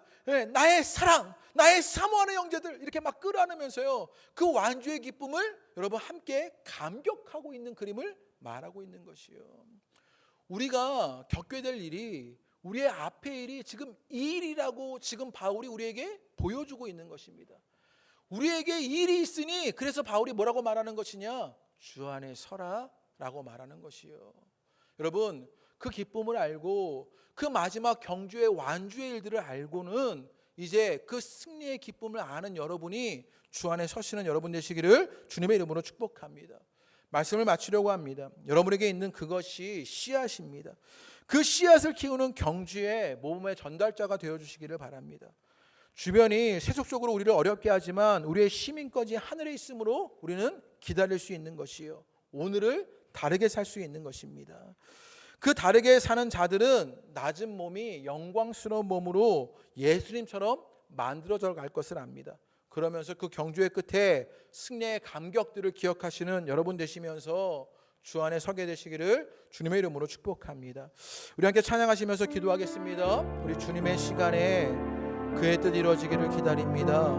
나의 사랑, 나의 사모하는 형제들 이렇게 막 끌어안으면서요 그 완주의 기쁨을 여러분 함께 감격하고 있는 그림을 말하고 있는 것이요. 우리가 겪게 될 일이, 우리의 앞의 일이 지금 이 일이라고 지금 바울이 우리에게 보여주고 있는 것입니다. 우리에게 일이 있으니 그래서 바울이 뭐라고 말하는 것이냐, 주 안에 서라 라고 말하는 것이요. 여러분 그 기쁨을 알고 그 마지막 경주의 완주의 일들을 알고는 이제 그 승리의 기쁨을 아는 여러분이 주 안에 서시는 여러분 되시기를 주님의 이름으로 축복합니다. 말씀을 마치려고 합니다. 여러분에게 있는 그것이 씨앗입니다. 그 씨앗을 키우는 경주의 모범의 전달자가 되어주시기를 바랍니다. 주변이 세속적으로 우리를 어렵게 하지만 우리의 시민권이 하늘에 있으므로 우리는 기다릴 수 있는 것이요, 오늘을 다르게 살 수 있는 것입니다. 그 다르게 사는 자들은 낮은 몸이 영광스러운 몸으로 예수님처럼 만들어져 갈 것을 압니다. 그러면서 그 경주의 끝에 승리의 감격들을 기억하시는 여러분 되시면서 주 안에 서게 되시기를 주님의 이름으로 축복합니다. 우리 함께 찬양하시면서 기도하겠습니다. 우리 주님의 시간에 그의 뜻 이루어지기를 기다립니다.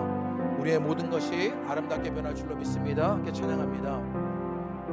우리의 모든 것이 아름답게 변할 줄로 믿습니다. 함께 찬양합니다.